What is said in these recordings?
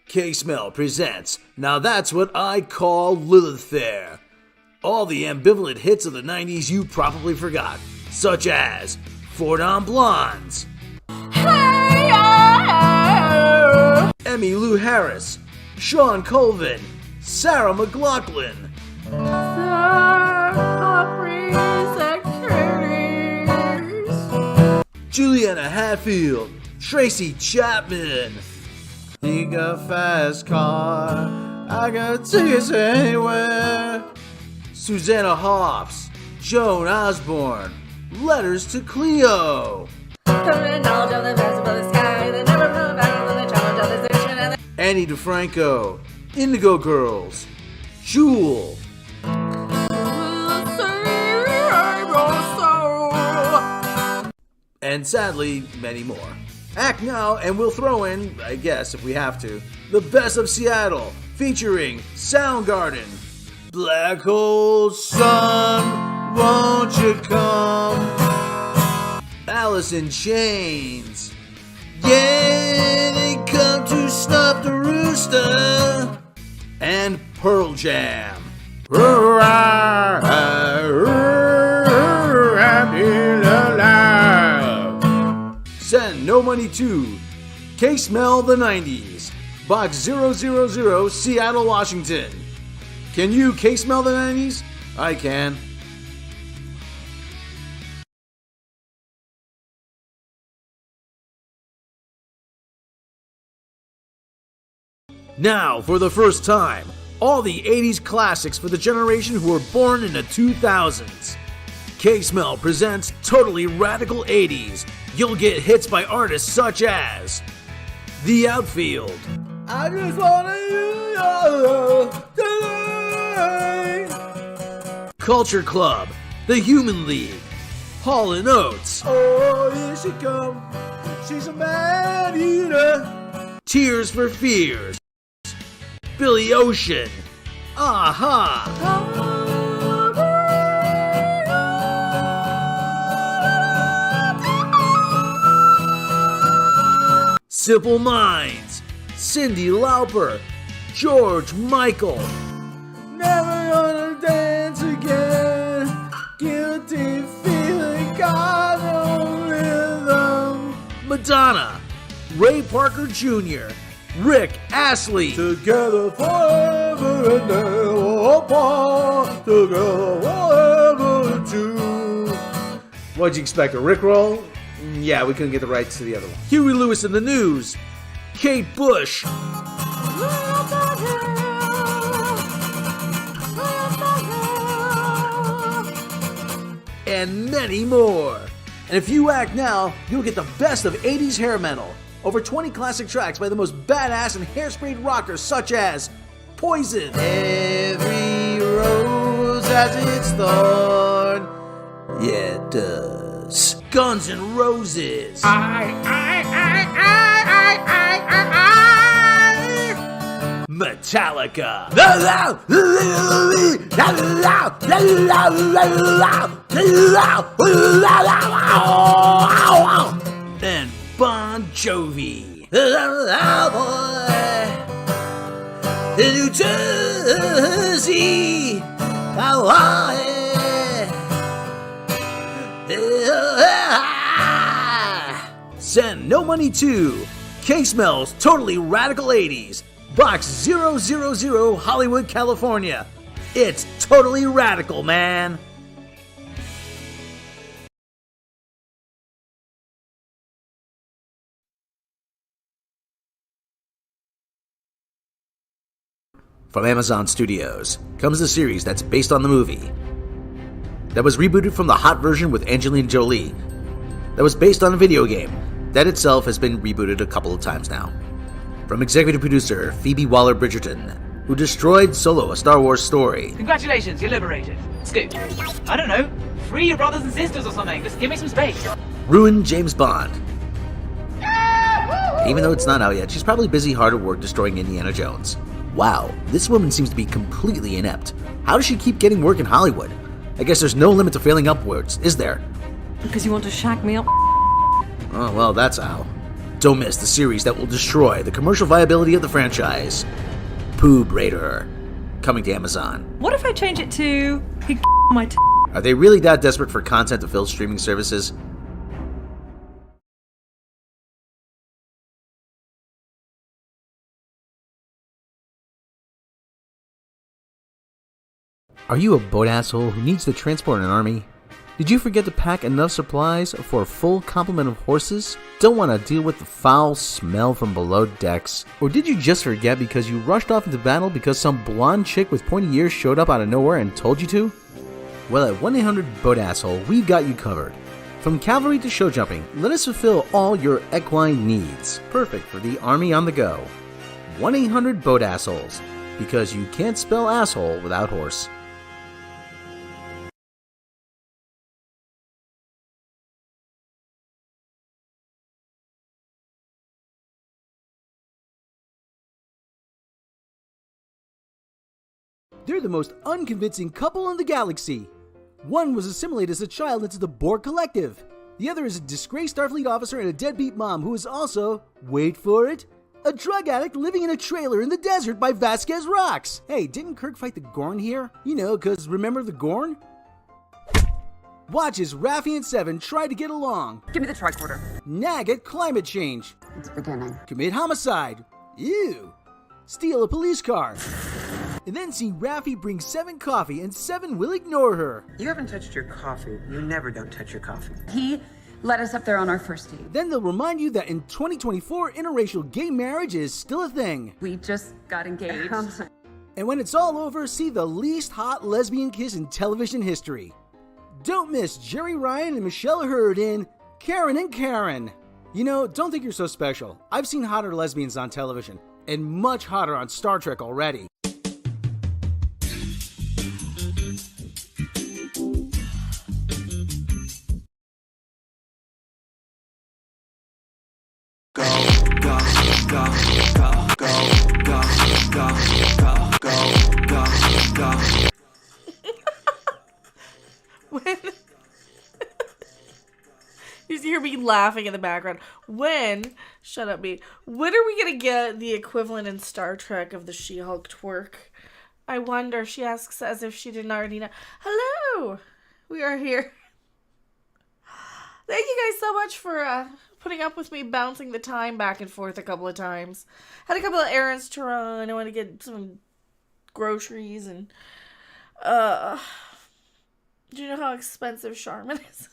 K-Smell presents Now That's What I Call Lilith Fair. All the ambivalent hits of the 90s you probably forgot, such as Four Non Blondes, Hey, Emmylou Harris, Sean Colvin, Sarah McLachlan, Juliana Hatfield, Tracy Chapman. You got a fast car, I got tickets anywhere. Susanna Hoffs, Joan Osborne, Letters to Cleo, Annie DeFranco, Indigo Girls, Jewel, and sadly, many more. Act now, and we'll throw in, I guess if we have to, The Best of Seattle, featuring Soundgarden. Black hole sun, won't you come? Alice in Chains. Yeah, they come to snuff the rooster. And Pearl Jam. Send no money to K-Smell the 90s, Box 000, Seattle, Washington. Can you K-Smell the 90s? I can. Now, for the first time, all the 80s classics for the generation who were born in the 2000s. K-Smell presents Totally Radical 80s. You'll get hits by artists such as The Outfield, I just wanna you today. Culture Club, The Human League, Hall & Oates, Oh, here she come, she's a man eater. Tears for Fears, Billy Ocean, Aha, Simple Minds, Cyndi Lauper, George Michael, Never gonna dance again, guilty feeling, got no rhythm. Madonna, Ray Parker Jr., Rick Astley, Together forever and never apart, together forever two. What'd you expect, a Rickroll? Yeah, we couldn't get the rights to the other one. Huey Lewis in the News, Kate Bush, and many more. And if you act now, you'll get the best of 80s hair metal. Over 20 classic tracks by the most badass and hairsprayed rockers such as Poison, Every rose has its thorn. yeah it does, Guns N' Roses, Metallica, and Bon Jovi. New Jersey, Send no money to K-Smell's Totally Radical 80s, Box 000, Hollywood, California. It's totally radical, man. From Amazon Studios comes a series that's based on the movie, that was rebooted from the hot version with Angelina Jolie, that was based on a video game, that itself has been rebooted a couple of times now. From executive producer Phoebe Waller-Bridgerton, who destroyed Solo, a Star Wars story. Congratulations, you're liberated. Scoot. I don't know, free your brothers and sisters or something. Just give me some space. Ruined James Bond. Even though it's not out yet, she's probably busy hard at work destroying Indiana Jones. Wow, this woman seems to be completely inept. How does she keep getting work in Hollywood? I guess there's no limit to failing upwards, is there? Because you want to shag me up? Oh, well, that's how. Don't miss the series that will destroy the commercial viability of the franchise. Poob Raider, coming to Amazon. What if I change it to he my t? Are they really that desperate for content to fill streaming services? Are you a boat asshole who needs to transport an army? Did you forget to pack enough supplies for a full complement of horses? Don't want to deal with the foul smell from below decks? Or did you just forget because you rushed off into battle because some blonde chick with pointy ears showed up out of nowhere and told you to? Well, at 1-800-BOAT-ASSHOLE, we've got you covered. From cavalry to show jumping, let us fulfill all your equine needs. Perfect for the army on the go. 1-800-BOAT-ASSHOLES, because you can't spell asshole without horse. They're the most unconvincing couple in the galaxy. One was assimilated as a child into the Borg Collective. The other is a disgraced Starfleet officer and a deadbeat mom who is also, wait for it, a drug addict living in a trailer in the desert by Vasquez Rocks. Hey, didn't Kirk fight the Gorn here? You know, cause remember the Gorn? Watch as Raffi and Seven try to get along. Give me the tricorder. Nag at climate change. It's beginning. Commit homicide. Ew. Steal a police car. And then see Raffi bring Seven coffee and Seven will ignore her. You haven't touched your coffee. You never don't touch your coffee. He let us up there on our first date. Then they'll remind you that in 2024, interracial gay marriage is still a thing. We just got engaged. And when it's all over, see the least hot lesbian kiss in television history. Don't miss Jerry Ryan and Michelle Hurd in Karen and Karen. You know, don't think you're so special. I've seen hotter lesbians on television, and much hotter on Star Trek already. When you hear me laughing in the background. Shut up, me. When are we gonna get the equivalent in Star Trek of the She-Hulk twerk? I wonder. She asks as if she didn't already know. Hello, we are here. Thank you guys so much for putting up with me bouncing the time back and forth a couple of times. Had a couple of errands to run. I want to get some groceries and do you know how expensive Charmin is?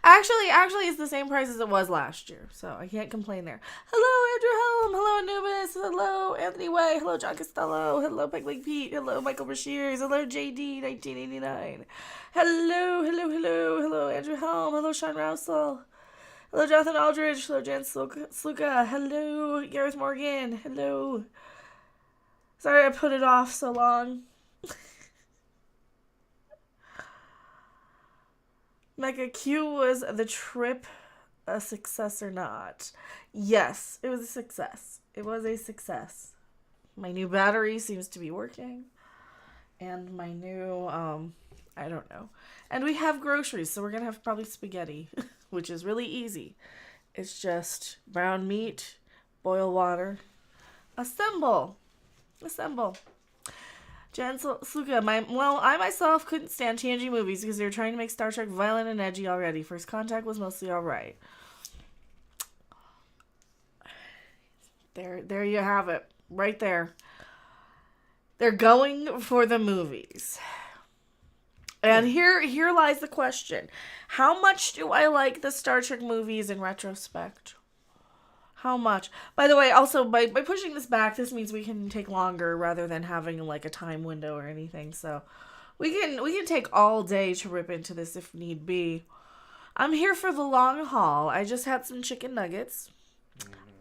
Actually, it's the same price as it was last year, so I can't complain there. Hello, Andrew Helm. Hello, Anubis. Hello, Anthony Way. Hello, John Costello. Hello, Pegleg Pete. Hello, Michael Brashears. Hello, JD 1989. Hello, Andrew Helm. Hello, Sean Rousel. Hello, Jonathan Aldridge. Hello, Jan Sluka. Hello, Gareth Morgan. Hello. Sorry I put it off so long. Mega Q, was the trip a success or not? Yes, it was a success. It was a success. My new battery seems to be working. And my new, I don't know. And we have groceries, so we're going to have probably spaghetti, which is really easy. It's just brown meat, boil water, assemble. Jan Sluka, I myself couldn't stand TNG movies because they were trying to make Star Trek violent and edgy already. First Contact was mostly alright. There you have it. Right there. They're going for the movies. And here lies the question. How much do I like the Star Trek movies in retrospect? How much? By the way, also, by pushing this back, this means we can take longer rather than having, like, a time window or anything. So, we can take all day to rip into this if need be. I'm here for the long haul. I just had some chicken nuggets.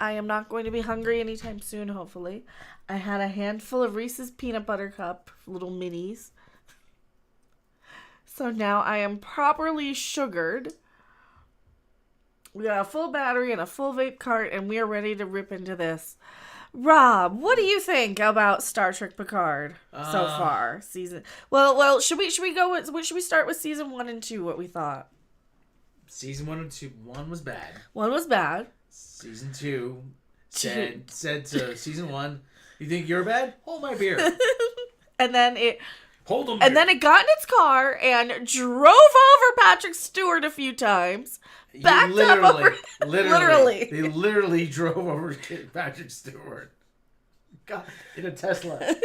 I am not going to be hungry anytime soon, hopefully. I had a handful of Reese's Peanut Butter Cup, little minis. So now I am properly sugared. We got a full battery and a full vape cart, and we are ready to rip into this. Rob, what do you think about Star Trek Picard so far? Well, should we go with? Should we start with season 1 and 2? What we thought? Season 1 and 2. 1 was bad. 1 was bad. Season 2 said to season 1, "You think you're bad? Hold my beer." And then it Hold them. And then it got in its car and drove over Patrick Stewart a few times. Backed up over... Literally. They literally drove over Patrick Stewart. God, in a Tesla.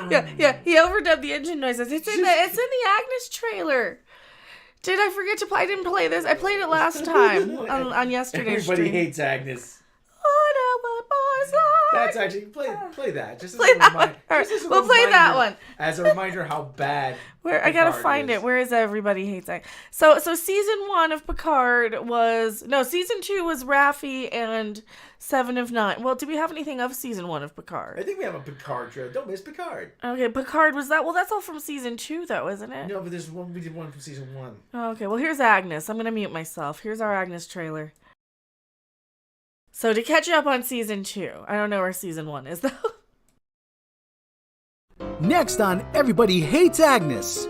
Yeah. He overdubbed the engine noises. It's in the Agnes trailer. Did I forget to play? I didn't play this. I played it last time on yesterday's Everybody stream. hates Agnes. I know what boys like. That's actually play that. Just Play as a that reminder. one. Just as a We'll play that reminder, one. as a reminder how bad. Where I gotta Picard find is. it. Where is Everybody Hates Agnes? So season 1 of Picard was season 2 was Raffi and 7 of 9. Well, do we have anything of season 1 of I Picard? think we have a Picard trailer. Don't miss Picard. Okay, Picard was that. Well, that's all from season 2, though, isn't it? No, but there's one. We did one from season 1. Okay, well, here's Agnes. I'm gonna mute myself. Here's our Agnes trailer. So to catch up on season 2, I don't know where season 1 is though. Next on Everybody Hates Agnes.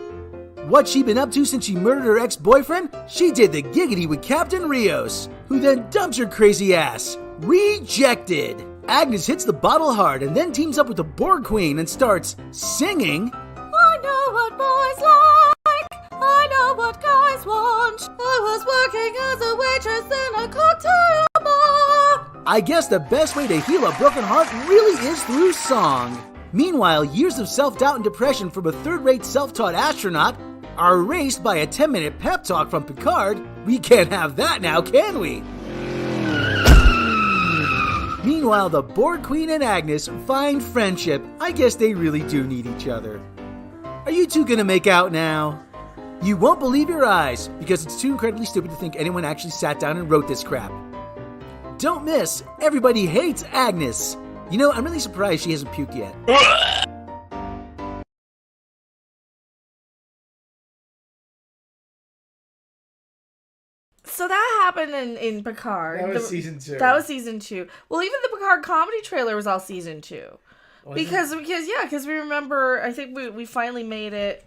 What's she been up to since she murdered her ex-boyfriend? She did the giggity with Captain Rios, who then dumps her crazy ass. Rejected. Agnes hits the bottle hard and then teams up with the Borg Queen and starts singing. I know what boys like. I know what guys want. I was working as a waitress in a cocktail bar. I guess the best way to heal a broken heart really is through song. Meanwhile, years of self-doubt and depression from a third-rate self-taught astronaut are erased by a 10-minute pep talk from Picard. We can't have that now, can we? Meanwhile, the Borg Queen and Agnes find friendship. I guess they really do need each other. Are you two gonna make out now? You won't believe your eyes, because it's too incredibly stupid to think anyone actually sat down and wrote this crap. Don't miss Everybody Hates Agnes. You know, I'm really surprised she hasn't puked yet. So that happened in Picard. That was season 2. That was season 2. Well, even the Picard comedy trailer was all season 2. Because we remember, I think we finally made it.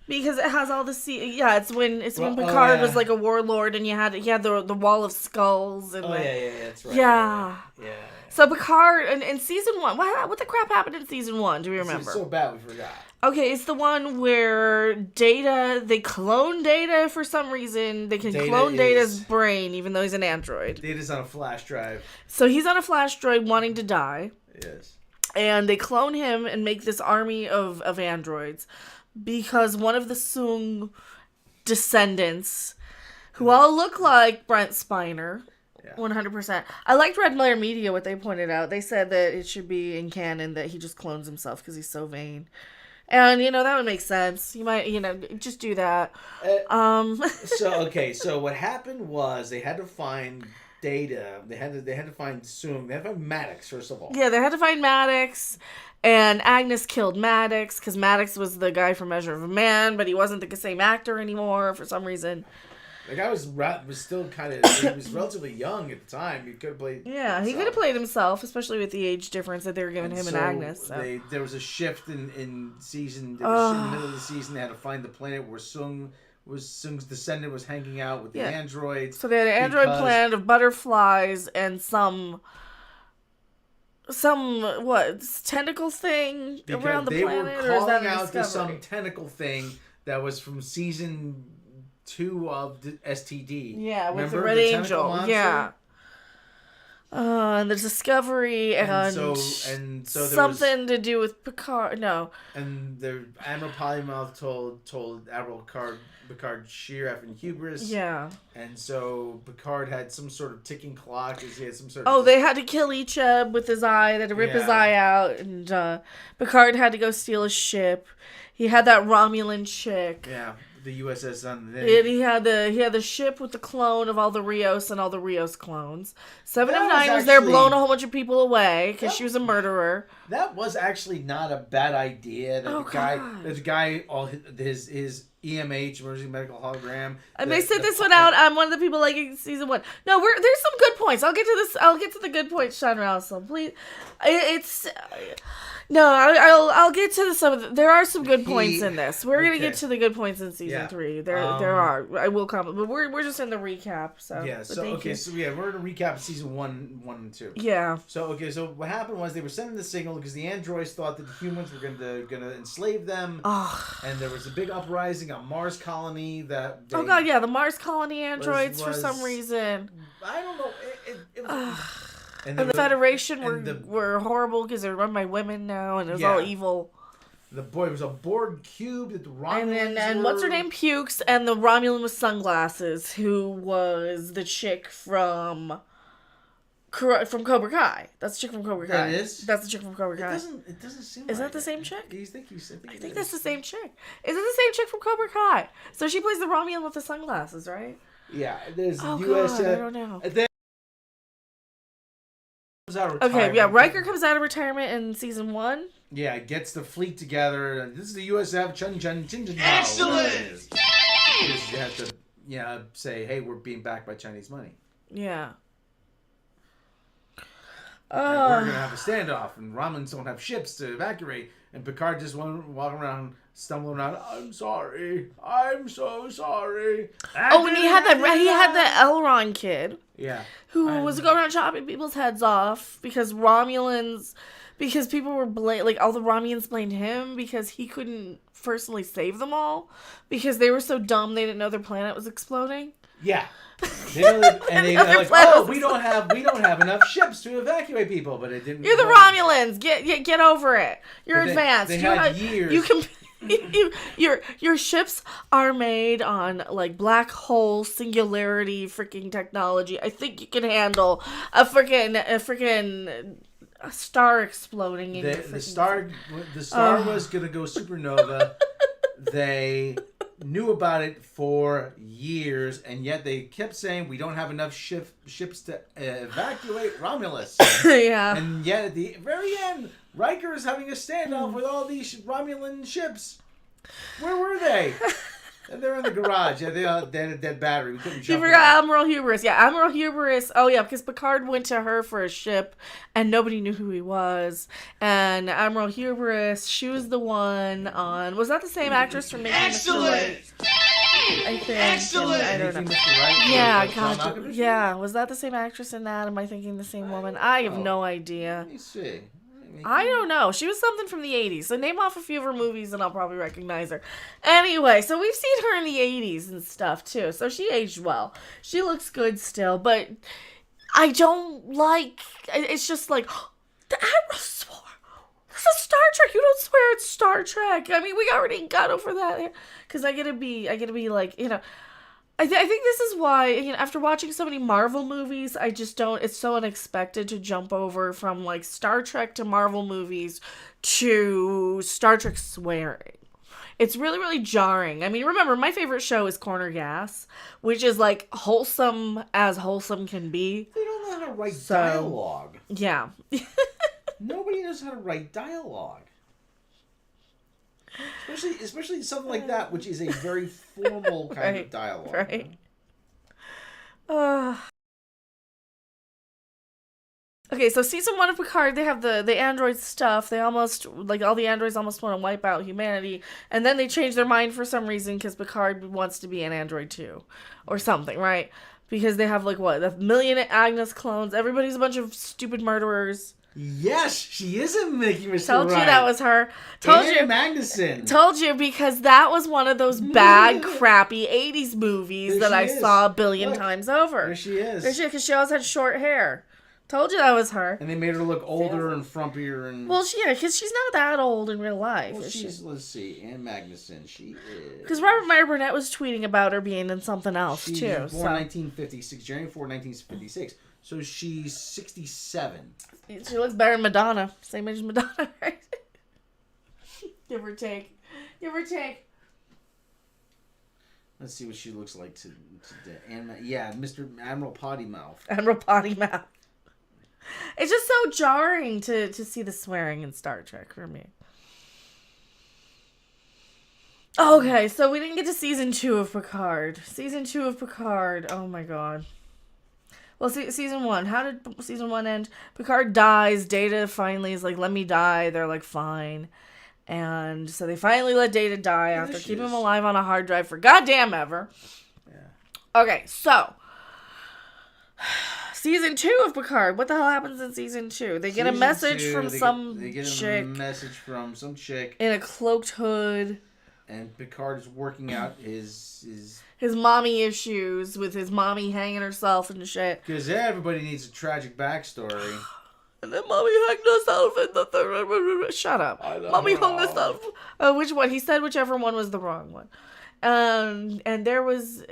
Because it has all the it's when Picard was like a warlord and he had the wall of skulls and that's right. Yeah. Yeah. So Picard in season 1, what the crap happened in season 1? Do we remember? It's so bad we forgot. Okay, it's the one where they clone Data for some reason. They can clone Data's brain even though he's an android. Data's on a flash drive. So he's on a flash drive wanting to die. Yes. And they clone him and make this army of androids. Because one of the Soong descendants, who all look like Brent Spiner, 100%. I liked Red Letter Media, what they pointed out. They said that it should be in canon that he just clones himself because he's so vain. And, that would make sense. You might, just do that. So what happened was they had to find Data. They had to find Soong. They had to find Maddox, first of all. Yeah, they had to find Maddox. And Agnes killed Maddox because Maddox was the guy from Measure of a Man, but he wasn't the same actor anymore for some reason. The guy was still kind of, he was relatively young at the time. He could have played Yeah, he could have played himself, especially with the age difference that they were giving him and Agnes. So. There was a shift in season, in the middle of the season, they had to find the planet where Soong's descendant was hanging out with the androids. So they had an android planet of butterflies and some tentacle thing around the planet, or is that out to some tentacle thing that was from season 2 of the STD. Yeah, with Remember the Red Angel. monster? Yeah. And the Discovery and so something to do with Picard. No. And the Admiral Polymouth told Admiral Picard sheer effing hubris. Yeah. And so Picard had some sort of ticking clock. He had some sort of... they had to kill Icheb with his eye. They had to rip his eye out. And Picard had to go steal his ship. He had that Romulan chick. Yeah. The USS on the... He had the ship with the clone of all the Rios and all the Rios clones. 7 of 9 was there blowing a whole bunch of people away because she was a murderer. That was actually not a bad idea. The guy, all his EMH, emergency medical hologram. And they sent this one out. I'm one of the people liking season 1. No, there's some good points. I'll get to this. I'll get to the good points, Sean Russell. Please, it's. No, I'll get to some of there are some good points in this. We're gonna get to the good points in season 3. There are. I will comment, but we're just in the recap. So yeah. So we're gonna recap season 1 and 2. Yeah. So what happened was they were sending the signal because the androids thought that the humans were gonna enslave them, and there was a big uprising on Mars colony that. Oh god, yeah, the Mars colony androids for some reason. I don't know. And the Federation were horrible because they're run by women now, and it was all evil. It was a Borg cube that the Romulans and what's her name pukes, and the Romulan with sunglasses, who was the chick from Cobra Kai. That's the chick from Cobra Kai. That is? That's the chick from Cobra Kai. It doesn't seem. Is like that the same chick? I think that's the same chick. Is it the same chick from Cobra Kai? So she plays the Romulan with the sunglasses, right? Yeah. There's God, I don't know. Okay, yeah, Riker comes out of retirement in season 1. Yeah, gets the fleet together. This is the USF. Excellent! Because you have to, say, hey, we're being backed by Chinese money. Yeah. And we're going to have a standoff, and Romulans don't have ships to evacuate, and Picard just walking around, stumbling around, I'm sorry. I'm so sorry. Oh, and he had the Elrond kid. Yeah. Who was going around chopping people's heads off because people were all the Romulans blamed him because he couldn't personally save them all because they were so dumb they didn't know their planet was exploding. Yeah. They're like, oh, we don't have enough ships to evacuate people, but it didn't. You're the Romulans. Get over it. You're advanced. They had years. You can. Your ships are made on like black hole singularity freaking technology. I think you can handle a freaking star exploding in the star was gonna go supernova. They knew about it for years, and yet they kept saying we don't have enough ships to evacuate Romulus. Yeah. And yet at the very end, Riker is having a standoff with all these Romulan ships. Where were they? And they're in the garage. Yeah, they had a dead battery. We couldn't jump. You forgot Admiral Hubris. Yeah, Admiral Hubris. Oh, yeah, because Picard went to her for a ship, and nobody knew who he was. And Admiral Hubris, she was the one on... Was that the same actress from Making Mr. Right? I think. Excellent! I don't know. Right? Yeah, God. Yeah, was that the same actress in that? Am I thinking the same woman? I have no idea. Let me see. I don't know. She was something from the 80s. So name off a few of her movies and I'll probably recognize her. Anyway, so we've seen her in the 80s and stuff too. So she aged well. She looks good still. But I don't like... It's just like, the Admiral swore. This is Star Trek. You don't swear it's Star Trek. I mean, we already got over that. Because I gotta be like, I think this is why, after watching so many Marvel movies, I just don't, it's so unexpected to jump over from, like, Star Trek to Marvel movies to Star Trek swearing. It's really, really jarring. I mean, remember, my favorite show is Corner Gas, which is, like, wholesome as wholesome can be. They don't know how to write dialogue. Yeah. Nobody knows how to write dialogue. Especially something like that, which is a very formal kind of dialogue. Right. Okay, so season 1 of Picard, they have the android stuff. They almost, like, all the androids almost want to wipe out humanity. And then they change their mind for some reason because Picard wants to be an android too. Or something, right? Because they have, like, what? 1 million Agnes clones. Everybody's a bunch of stupid murderers. Yes, she isn't making Mr. Told Right. you that was her. Told you Magnuson. Told you because that was one of those bad, crappy 80s movies that I saw a billion times over. There she is. Because she always had short hair. Told you that was her. And they made her look older and frumpier and... Well, because she's not that old in real life. Well, let's see, Anne Magnuson, she is... Because Robert Meyer Burnett was tweeting about her being in something else, too. She was born 1956, January 4, 1956. So she's 67. She looks better than Madonna. Same age as Madonna, right? Give or take. Give or take. Let's see what she looks like today. Mr. Admiral Potty Mouth. Admiral Potty Mouth. It's just so jarring to see the swearing in Star Trek for me. Okay, so we didn't get to season 2 of Picard. Season 2 of Picard. Oh my god. Well, season 1. How did season 1 end? Picard dies. Data finally is like, let me die. They're like, fine. And so they finally let Data die after keeping him alive on a hard drive for goddamn ever. Yeah. Okay, so season 2 of Picard. What the hell happens in season 2? They get a message from some chick. A message from some chick in a cloaked hood. And Picard is working out his mommy issues with his mommy hanging herself and shit. Because everybody needs a tragic backstory. And then mommy hung herself in the third. Shut up. Mommy hung herself. Which one? He said whichever one was the wrong one. And there was.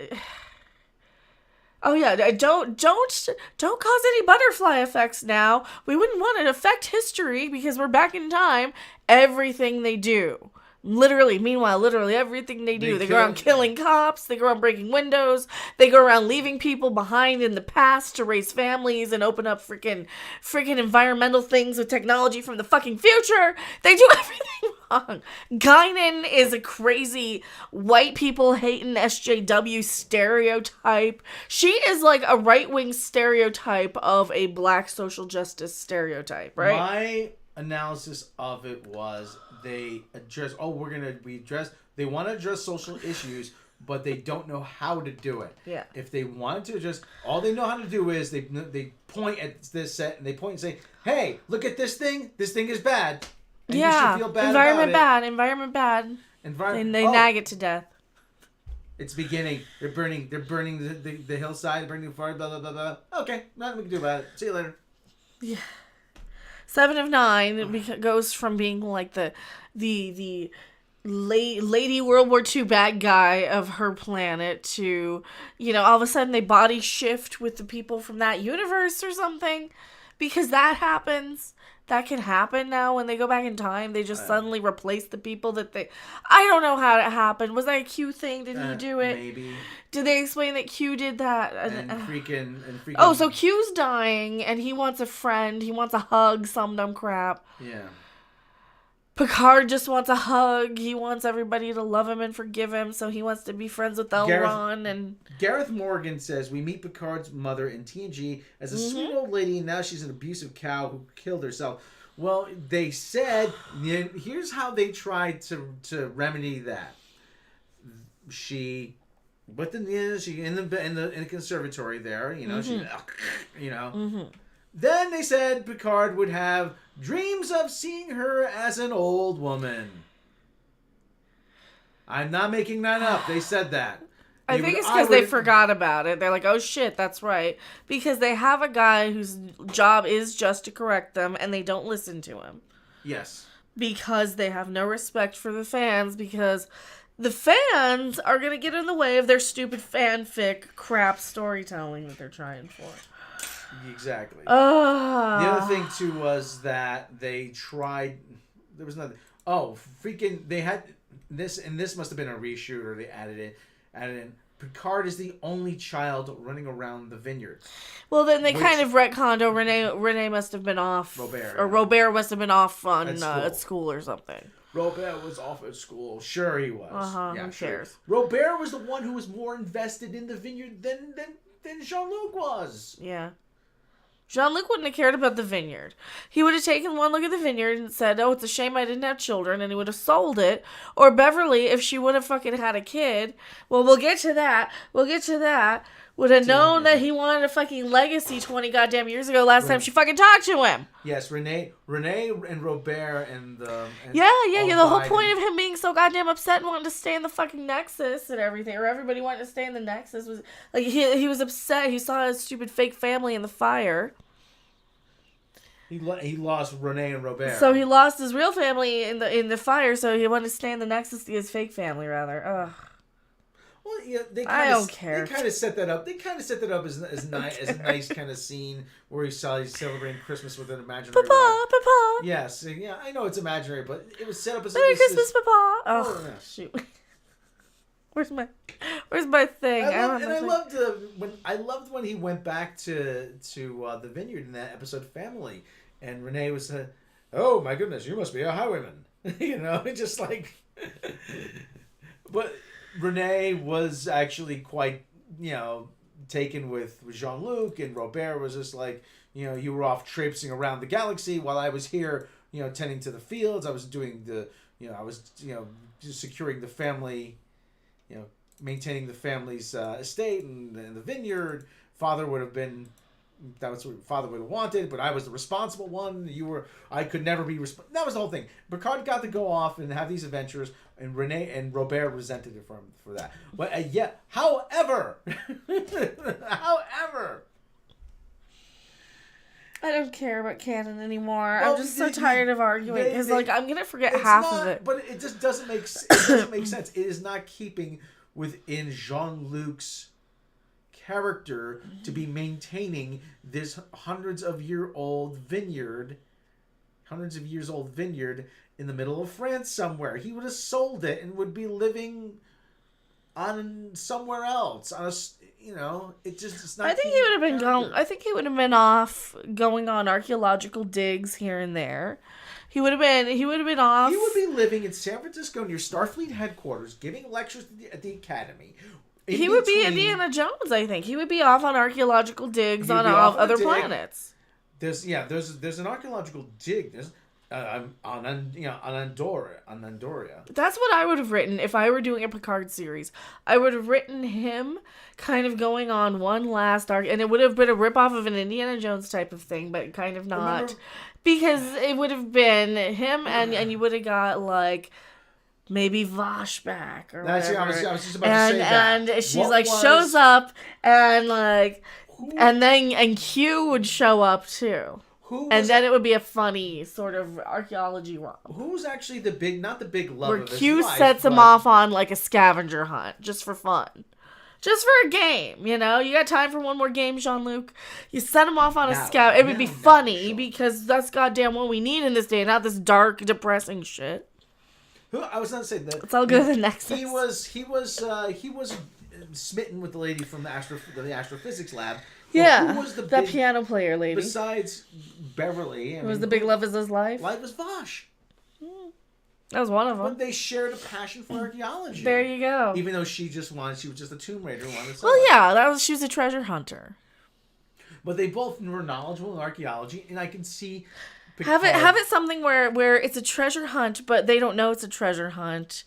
Oh yeah, don't cause any butterfly effects now. We wouldn't want to affect history because we're back in time. Everything they do. Meanwhile, literally everything they do. They go around killing cops. They go around breaking windows. They go around leaving people behind in the past to raise families and open up freaking environmental things with technology from the fucking future. They do everything wrong. Guinan is a crazy white people hating SJW stereotype. She is like a right-wing stereotype of a black social justice stereotype, right? My analysis of it was they address they want to address social issues, but they don't know how to do it. Yeah. If they wanted to just, all they know how to do is they point at this set and they point and say, hey, look at this thing is bad. And you should feel bad environment about bad. And they nag it to death. It's beginning. They're burning the hillside, burning the forest, blah, blah, blah, blah. Okay, nothing we can do about it. See you later. Yeah. 7 of 9 goes from being like the lady World War II bad guy of her planet to, all of a sudden they body shift with the people from that universe or something, because that happens. That can happen now when they go back in time. They just suddenly replace the people that they... I don't know how it happened. Was that a Q thing? Did he do it? Maybe. Did they explain that Q did that? And freaking... Oh, so Q's dying, and he wants a friend. He wants a hug, some dumb crap. Yeah. Picard just wants a hug. He wants everybody to love him and forgive him, so he wants to be friends with Elron. And Gareth Morgan says, we meet Picard's mother in TNG as a sweet old lady, and now she's an abusive cow who killed herself. Well, they said, here's how they tried to remedy that. She in the conservatory there, Then they said Picard would have dreams of seeing her as an old woman. I'm not making that up. They said that. I think it's because they forgot about it. They're like, oh shit, that's right. Because they have a guy whose job is just to correct them, and they don't listen to him. Yes. Because they have no respect for the fans, because the fans are going to get in the way of their stupid fanfic crap storytelling that they're trying for. Exactly. The other thing too was that they tried. There was nothing. Oh, freaking! They had this, and this must have been a reshoot, or they added in. Picard is the only child running around the vineyard. Well, then they kind of retconned. Oh, Renee must have been off. Robert must have been off at school or something. Robert was off at school. Sure, he was. Yeah, who cares? Robert was the one who was more invested in the vineyard than Jean-Luc was. Yeah. Jean-Luc wouldn't have cared about the vineyard. He would have taken one look at the vineyard and said, oh, it's a shame I didn't have children, and he would have sold it. Or Beverly, if she would have fucking had a kid, well, we'll get to that, would have known that he wanted a fucking legacy 20 goddamn years ago last time she fucking talked to him. Yes, Renee and Robert and the whole point of him being so goddamn upset and wanting to stay in the fucking Nexus and everything, or everybody wanting to stay in the Nexus, was like he was upset. He saw his stupid fake family in the fire. He lost Renee and Robert. So he lost his real family in the fire, so he wanted to stay in the Nexus to see his fake family, rather. Ugh. Well, yeah, I don't care. They kind of set that up. They kind of set that up as a nice kind of scene where he's celebrating Christmas with an imaginary. Papa. Yes, yeah, I know it's imaginary, but it was set up as Merry Christmas, Papa. Oh, yeah. Shoot. Where's my thing? I loved when he went back to the vineyard in that episode Family, and Renee was oh my goodness, you must be a highwayman. Just like. But Renee was actually quite taken with Jean-Luc, and Robert was just like, you were off traipsing around the galaxy while I was here, tending to the fields. I was doing just securing the family, maintaining the family's estate and the vineyard. Father would have been, that was what Father would have wanted, but I was the responsible one. I could never be that was the whole thing. Picard got to go off and have these adventures, and Renee and Robert resented it for that. But however, I don't care about canon anymore. Well, I'm just so tired of arguing because, I'm gonna forget of it. But it just doesn't make sense. It is not keeping within Jean-Luc's character to be maintaining this hundreds of years old vineyard in the middle of France somewhere. He would have sold it and would be living on somewhere else. It's not. I think he would have been going. I think he would have been off going on archaeological digs here and there. He would have been off. He would be living in San Francisco near Starfleet headquarters, giving lectures at the academy. He would be Indiana Jones, I think. He would be off on archaeological digs on other planets. There's an archaeological dig. On Andoria. That's what I would have written if I were doing a Picard series. I would have written him kind of going on one last arc, and it would have been a ripoff of an Indiana Jones type of thing, but kind of not. Because it would have been him, and you would have got, like, maybe Vosh back or whatever. I was just about to say that. And she's shows up, and and Q would show up too. Then it would be a funny sort of archaeology romp. Who's actually not the big love where of his Q life, sets him off on like a scavenger hunt just for fun. Just for a game, You got time for one more game, Jean-Luc? You set him off on a scout. It would be funny because that's goddamn what we need in this day, not this dark, depressing shit. I was not saying that. Let's all go to the Nexus. He was smitten with the lady from the astrophysics lab. Yeah, who was that piano player lady. Besides Beverly. Who was the big love of his life? Life was Vosh. That was one of them. But they shared a passion for archaeology. There you go. Even though she was just a Tomb Raider. She was a treasure hunter. But they both were knowledgeable in archaeology, and I can see Picard. Have it something where it's a treasure hunt, but they don't know it's a treasure hunt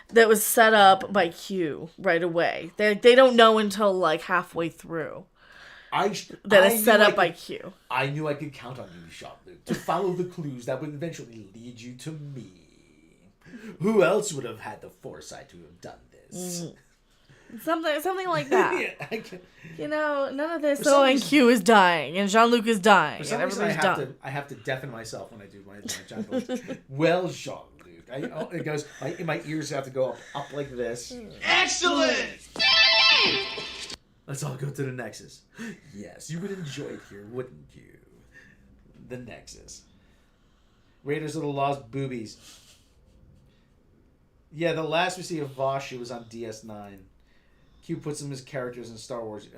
that was set up by Q right away. They don't know until like halfway through. It's set up by Q. I knew I could count on you, Jean-Luc, to follow the clues that would eventually lead you to me. Who else would have had the foresight to have done this? Something like that. Yeah, none of this. And Q is dying, and Jean-Luc is dying, and everybody's done. I have to deafen myself when I do my John voice. Well, Jean-Luc. It goes. My ears have to go up like this. Excellent! Let's all go to the Nexus. Yes, you would enjoy it here, wouldn't you? The Nexus. Raiders of the Lost Boobies. Yeah, the last we see of Vosh, was on DS9. Q puts him as characters in Star Wars.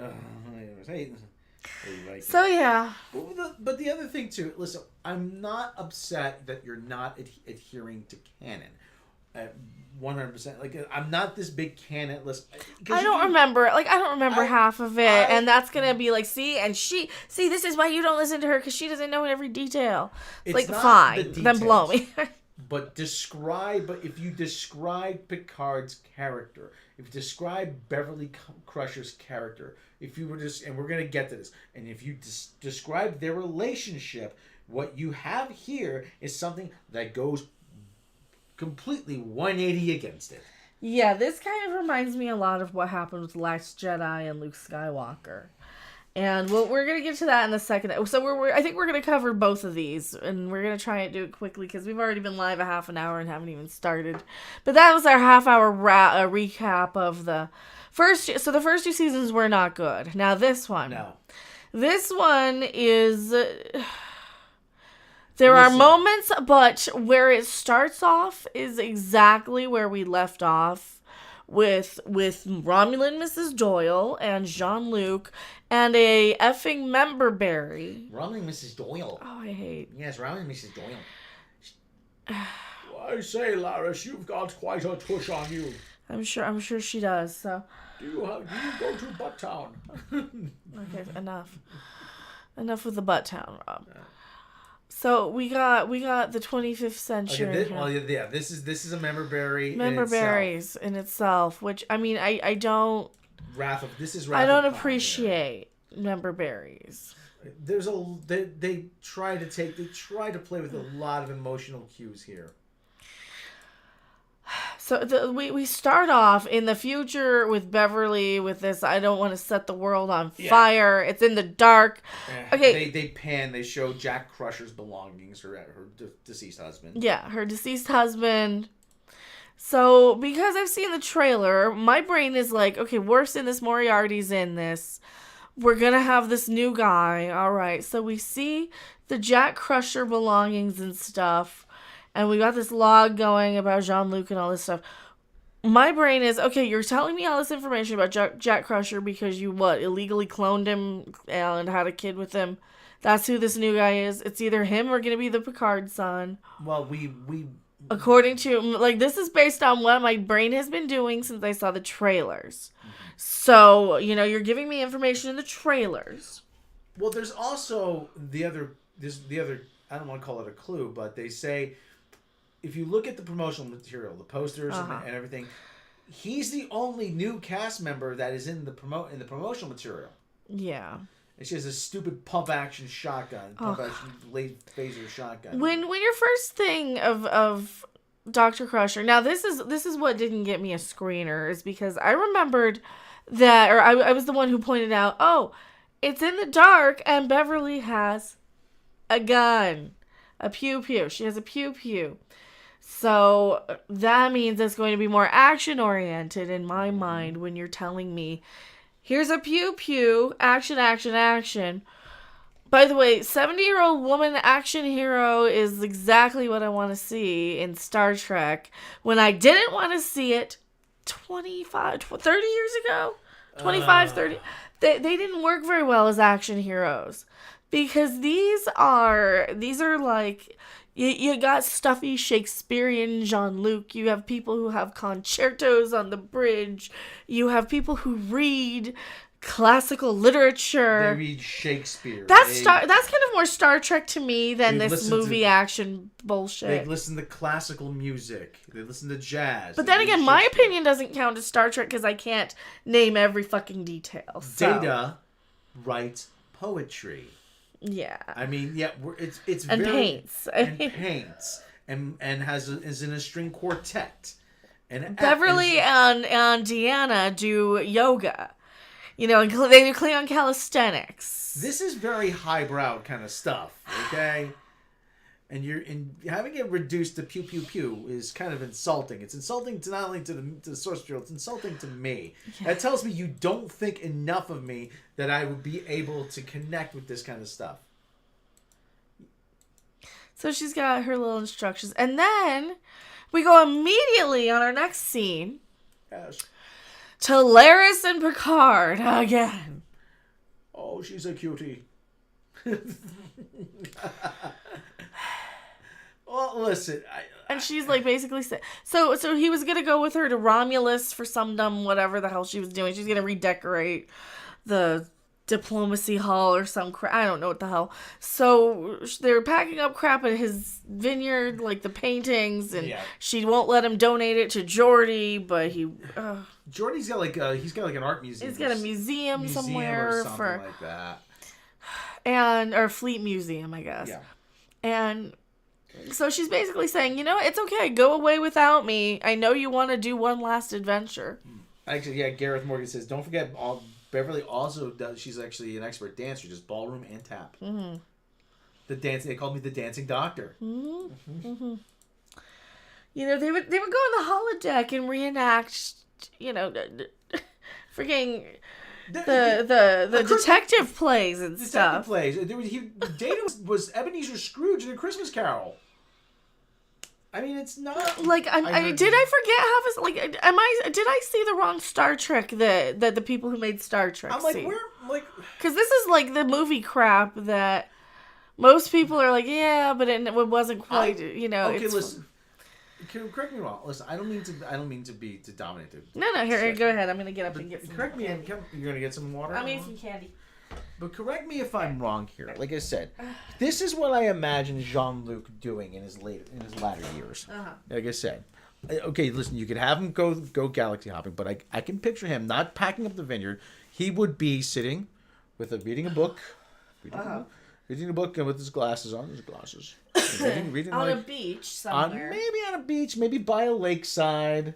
Yeah. But the other thing, too, listen, I'm not upset that you're not adhering to canon. 100%. Like, I'm not this big canon list. I don't remember half of it, and that's gonna be like, see, this is why you don't listen to her, because she doesn't know every detail. It's like, fine, then blow me. But if you describe Picard's character, if you describe Beverly Crusher's character, if you were and we're gonna get to this, and if you describe their relationship, what you have here is something that goes completely 180 against it. Yeah, this kind of reminds me a lot of what happened with Last Jedi and Luke Skywalker. And we're going to get to that in a second. So I think we're going to cover both of these, and we're going to try and do it quickly because we've already been live a half an hour and haven't even started. But that was our half-hour recap of the first. So the first two seasons were not good. Now this one. No. This one is... There are moments, but where it starts off is exactly where we left off with Romulan Mrs. Doyle and Jean-Luc and a effing member berry. Romulan Mrs. Doyle. Oh, I hate. Yes, Romulan Mrs. Doyle. I say, Laris, you've got quite a tush on you. I'm sure she does. So. Do you go to Butttown? Okay, enough with the Butttown, Rob. So we got the 25th century. Okay, this is a member berry. Member berries in itself, which I mean, I don't. Wrath of I don't appreciate member berries. There's they try to play with a lot of emotional cues here. So we start off in the future with Beverly with this. I don't want to set the world on fire. It's in the dark. Okay. They show Jack Crusher's belongings, her deceased husband. Yeah, her deceased husband. So because I've seen the trailer, my brain is like, okay, worse in this. Moriarty's in this. We're gonna have this new guy. All right. So we see the Jack Crusher belongings and stuff. And we got this log going about Jean-Luc and all this stuff. My brain is, okay, you're telling me all this information about Jack Crusher because you, illegally cloned him and had a kid with him. That's who this new guy is. It's either him or going to be the Picard son. Well, we... According to, this is based on what my brain has been doing since I saw the trailers. Mm-hmm. So, you're giving me information in the trailers. Well, there's also the other, I don't want to call it a clue, but they say... If you look at the promotional material, the posters and everything, he's the only new cast member that is in the promotional material. Yeah. And she has a stupid pump action late phaser shotgun. When your first thing of Dr. Crusher, now this is what didn't get me a screener, is because I remembered that, or I was the one who pointed out, it's in the dark and Beverly has a gun, a pew pew. She has a pew pew. So that means it's going to be more action-oriented in my mind when you're telling me, here's a pew-pew, action, action, action. By the way, 70-year-old woman action hero is exactly what I want to see in Star Trek when I didn't want to see it 30 years ago? 25, 30. They didn't work very well as action heroes because these are like... You got stuffy Shakespearean Jean-Luc. You have people who have concertos on the bridge. You have people who read classical literature. They read Shakespeare. That's kind of more Star Trek to me than this movie action bullshit. They listen to classical music. They listen to jazz. But then again, my opinion doesn't count as Star Trek because I can't name every fucking detail. So. Data writes poetry. Yeah. I mean, it's and very... paints. And paints. And is in a string quartet. And Beverly and Deanna do yoga. And they do Klingon calisthenics. This is very highbrow kind of stuff, okay? And having it reduced to pew pew pew is kind of insulting. It's insulting to not only to the source material, it's insulting to me. Yeah. That tells me you don't think enough of me that I would be able to connect with this kind of stuff. So she's got her little instructions. And then we go immediately on our next scene. Yes. To Laris and Picard again. Oh, she's a cutie. Well, listen. And she's like basically so he was gonna go with her to Romulus for some dumb whatever the hell she was doing. She's gonna redecorate the diplomacy hall or some crap. I don't know what the hell. So they're packing up crap at his vineyard, like the paintings, and she won't let him donate it to Jordy, but he. Jordy's got like an art museum. He's got a museum somewhere or something like that. Or Fleet Museum, I guess. Yeah. And so she's basically saying, it's okay, go away without me. I know you want to do one last adventure. Actually, Gareth Morgan says, don't forget, Beverly also does. She's actually an expert dancer, just ballroom and tap. Mm-hmm. They called me the dancing doctor. Mm-hmm. Mm-hmm. They would go on the holodeck and reenact, freaking the detective plays and stuff. Detective plays. Data was Ebenezer Scrooge in A Christmas Carol. I mean, it's not like did I forget half his like? Did I see the wrong Star Trek that the people who made Star Trek? I'm like, see? where because this is like the movie crap that most people are like, yeah, but it wasn't quite. Okay, listen. correct me wrong. Listen, I don't mean to dominate it. No, here, go ahead. I'm gonna get up and get some. Correct me. You're gonna get some water. I mean, some candy. But correct me if I'm wrong here. Like I said, this is what I imagine Jean-Luc doing in his latter years. Like I said, okay, listen, you could have him go galaxy hopping, but I can picture him not packing up the vineyard. He would be sitting reading a book, reading a book, and with his glasses on, reading on like, a beach somewhere. Maybe on a beach, maybe by a lakeside.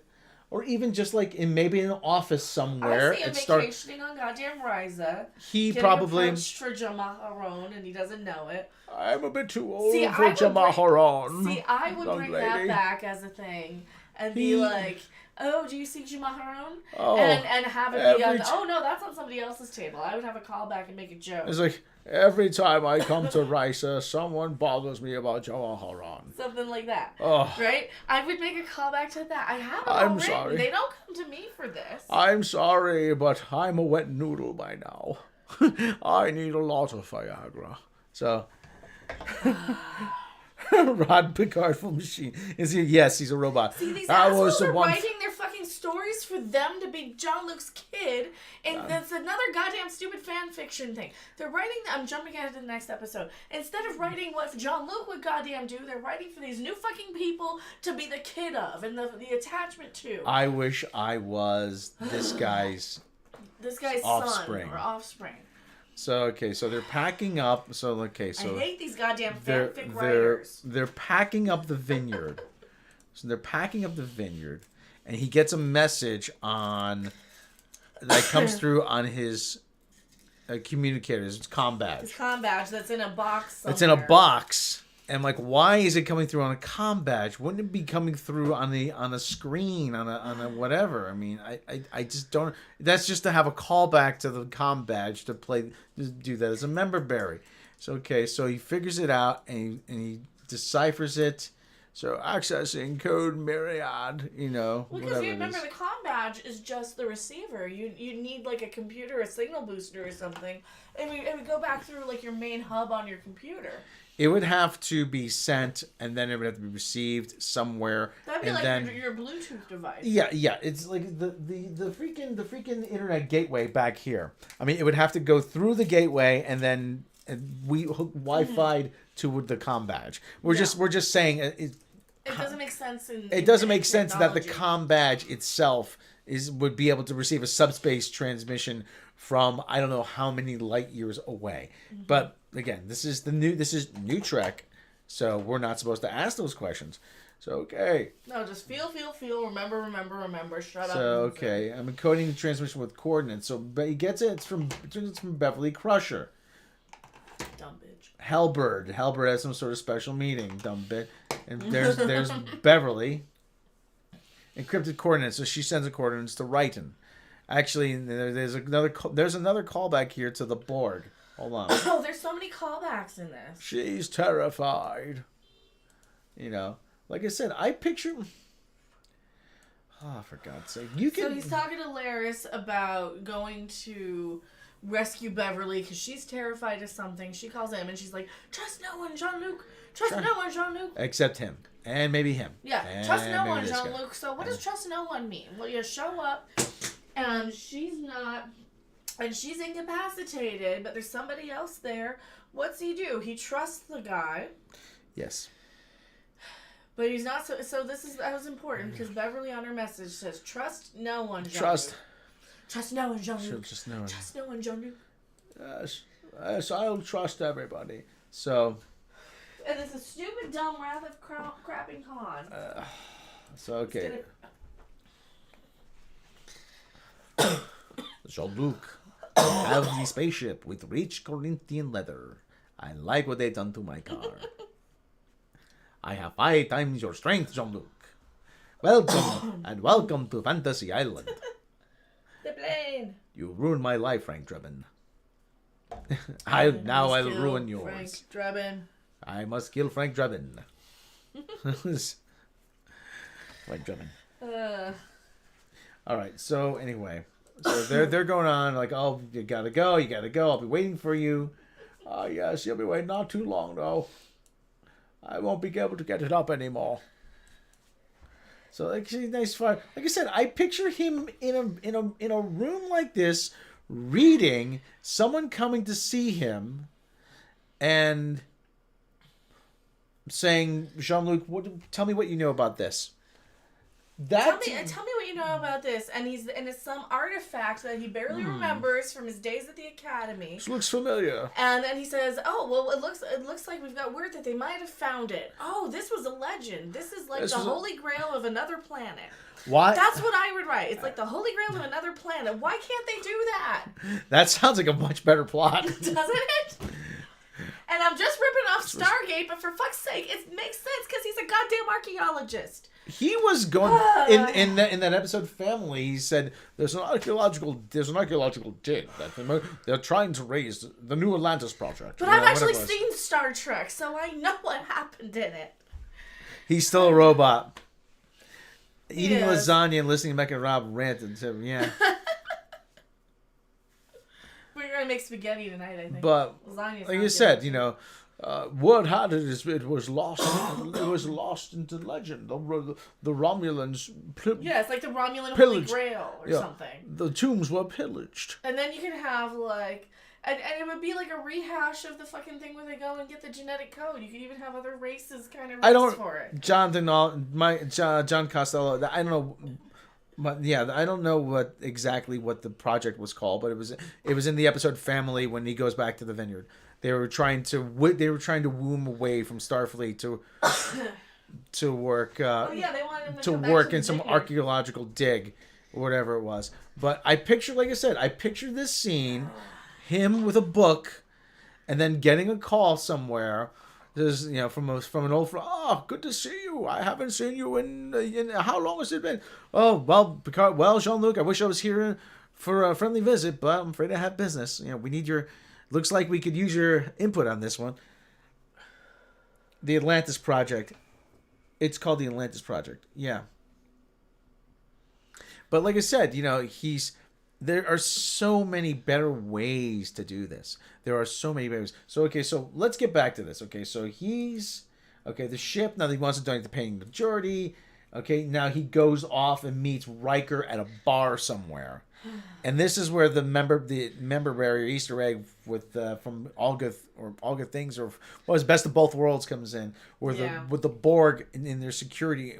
Or even just like in maybe an office somewhere. I see him vacationing on goddamn Ryza. He getting probably approached for Jamaharon and he doesn't know it. I'm a bit too old for Jamaharon. See, I would bring that back as a thing and be like, "Oh, do you see Jamaharon?" Oh, and have it be on. Oh no, that's on somebody else's table. I would have a callback and make a joke. It's like every time I come to Ryza, someone bothers me about Jamaharon. Something like that. Oh. Right? I would make a callback to that. I have it I'm already. sorry. They don't come to me for this. I'm sorry, but I'm a wet noodle by now. I need a lot of Viagra. So, Rod Picard full machine. Is he? Yes, he's a robot. See, these assholes are writing their fucking stories for them to be Jean-Luc's kid, and that's another goddamn stupid fan fiction thing. They're writing. I'm jumping ahead to the next episode. Instead of writing what Jean-Luc would goddamn do, they're writing for these new fucking people to be the kid of and the attachment to. I wish I was this guy's offspring. Son or offspring. So they're packing up. So I hate these goddamn fanfic writers. They're packing up the vineyard. And he gets a message that comes through on his communicator, his comm badge. His comm badge that's in a box somewhere. It's in a box. And like, why is it coming through on a comm badge? Wouldn't it be coming through on a screen, on a whatever? I mean, I just don't. That's just to have a callback to the comm badge to do that as a member berry. So he figures it out and he deciphers it. So accessing code myriad, Because you remember the comm badge is just the receiver. You need like a computer, a signal booster or something, and we go back through like your main hub on your computer. It would have to be sent, and then it would have to be received somewhere. That'd be like your Bluetooth device. Yeah. It's like the freaking internet gateway back here. I mean, it would have to go through the gateway, and then we Wi-Fi'd to the comm badge. We're just saying it doesn't make sense. It doesn't make sense that the comm badge itself would be able to receive a subspace transmission from I don't know how many light years away. Mm-hmm. But again, this is new Trek, so we're not supposed to ask those questions. So okay. No, just feel. Remember. Shut up. So okay, I'm encoding the transmission with coordinates. So he gets it. It's from Beverly Crusher. Dumb bitch. Hellbird has some sort of special meeting. Dumb bitch. And there's Beverly. Encrypted coordinates. So she sends the coordinates to Righton. Actually, there's another callback here to the Borg. Hold on. Oh, there's so many callbacks in this. She's terrified. Like I said, I picture. Oh, for God's sake! So he's talking to Laris about going to rescue Beverly because she's terrified of something. She calls him and she's like, "Trust no one, Jean-Luc. Trust no one, Jean-Luc." Except him, and maybe him. Yeah, trust no one, Jean-Luc. So what does trust no one mean? Well, you show up, and she's not. And she's incapacitated, but there's somebody else there. What's he do? He trusts the guy. Yes. But he's not so that was important because Beverly on her message says, "Trust no one, Jean-Luc." Trust no one, Jean-Luc. Trust no one. Trust no one, Jean-Luc. Yes, I'll trust everybody. So. And it's a stupid, dumb Wrath of Crapping Khan. Okay. Jean-Luc. I have the spaceship with rich Corinthian leather. I like what they've done to my car. I have 5 times your strength, Jean-Luc. Welcome, and welcome to Fantasy Island. The plane. You ruined my life, Frank Drebin. I'll ruin yours. Frank Drebin. I must kill Frank Drebin. Frank Drebin. All right, so anyway. So they're going on like, "Oh, you gotta go. I'll be waiting for you." Yes, you'll be waiting not too long though. I won't be able to get it up anymore. So like nice fun. Like I said, I picture him in a room like this, reading, someone coming to see him, and saying, Jean-Luc, tell me what you know about this. Tell me what you know about this. And it's some artifact that he barely remembers from his days at the academy. This looks familiar. And then he says, "Oh, well, it looks like we've got word that they might have found it. Oh, this was a legend. This is like the Holy Grail of another planet." Why? That's what I would write. It's like the Holy Grail of another planet. Why can't they do that? That sounds like a much better plot. Doesn't it? And I'm just ripping off Stargate, but for fuck's sake, it makes sense because he's a goddamn archaeologist. He was going in that episode Family. He said there's an archaeological dig that they're trying to raise the New Atlantis project. But I've actually seen Star Trek, so I know what happened in it. He's still a robot. Eating lasagna and listening to Mecca and Rob rant and say, yeah. We're gonna make spaghetti tonight, I think. But Lasagna's like not you said, good. word had it is it was lost. It was lost into legend. The Romulans. Yeah, it's like the Romulan pillaged. Holy Grail or something. The tombs were pillaged. And then you can have like, and it would be like a rehash of the fucking thing where they go and get the genetic code. You could even have other races kind of race for it. John Costello. I don't know. But yeah, I don't know exactly what the project was called, but it was in the episode Family when he goes back to the vineyard. They were trying to woo him away from Starfleet to work. They wanted him to work in some archaeological dig, or whatever it was. But I picture, like I said, this scene, him with a book, and then getting a call somewhere. There's, from an old friend. Oh, good to see you. I haven't seen you in how long has it been? Oh, well, Picard. Well, Jean-Luc, I wish I was here for a friendly visit, but I'm afraid I have business. We need your. Looks like we could use your input on this one. The Atlantis Project. It's called the Atlantis Project. Yeah. But like I said, there are so many better ways to do this. There are so many ways. So let's get back to this. Okay, so the ship, now he wants to donate the paying majority. Okay, now he goes off and meets Riker at a bar somewhere. And this is where the member barrier Easter egg with from All Good Things, or what was Best of Both Worlds, comes in, where with the Borg in their security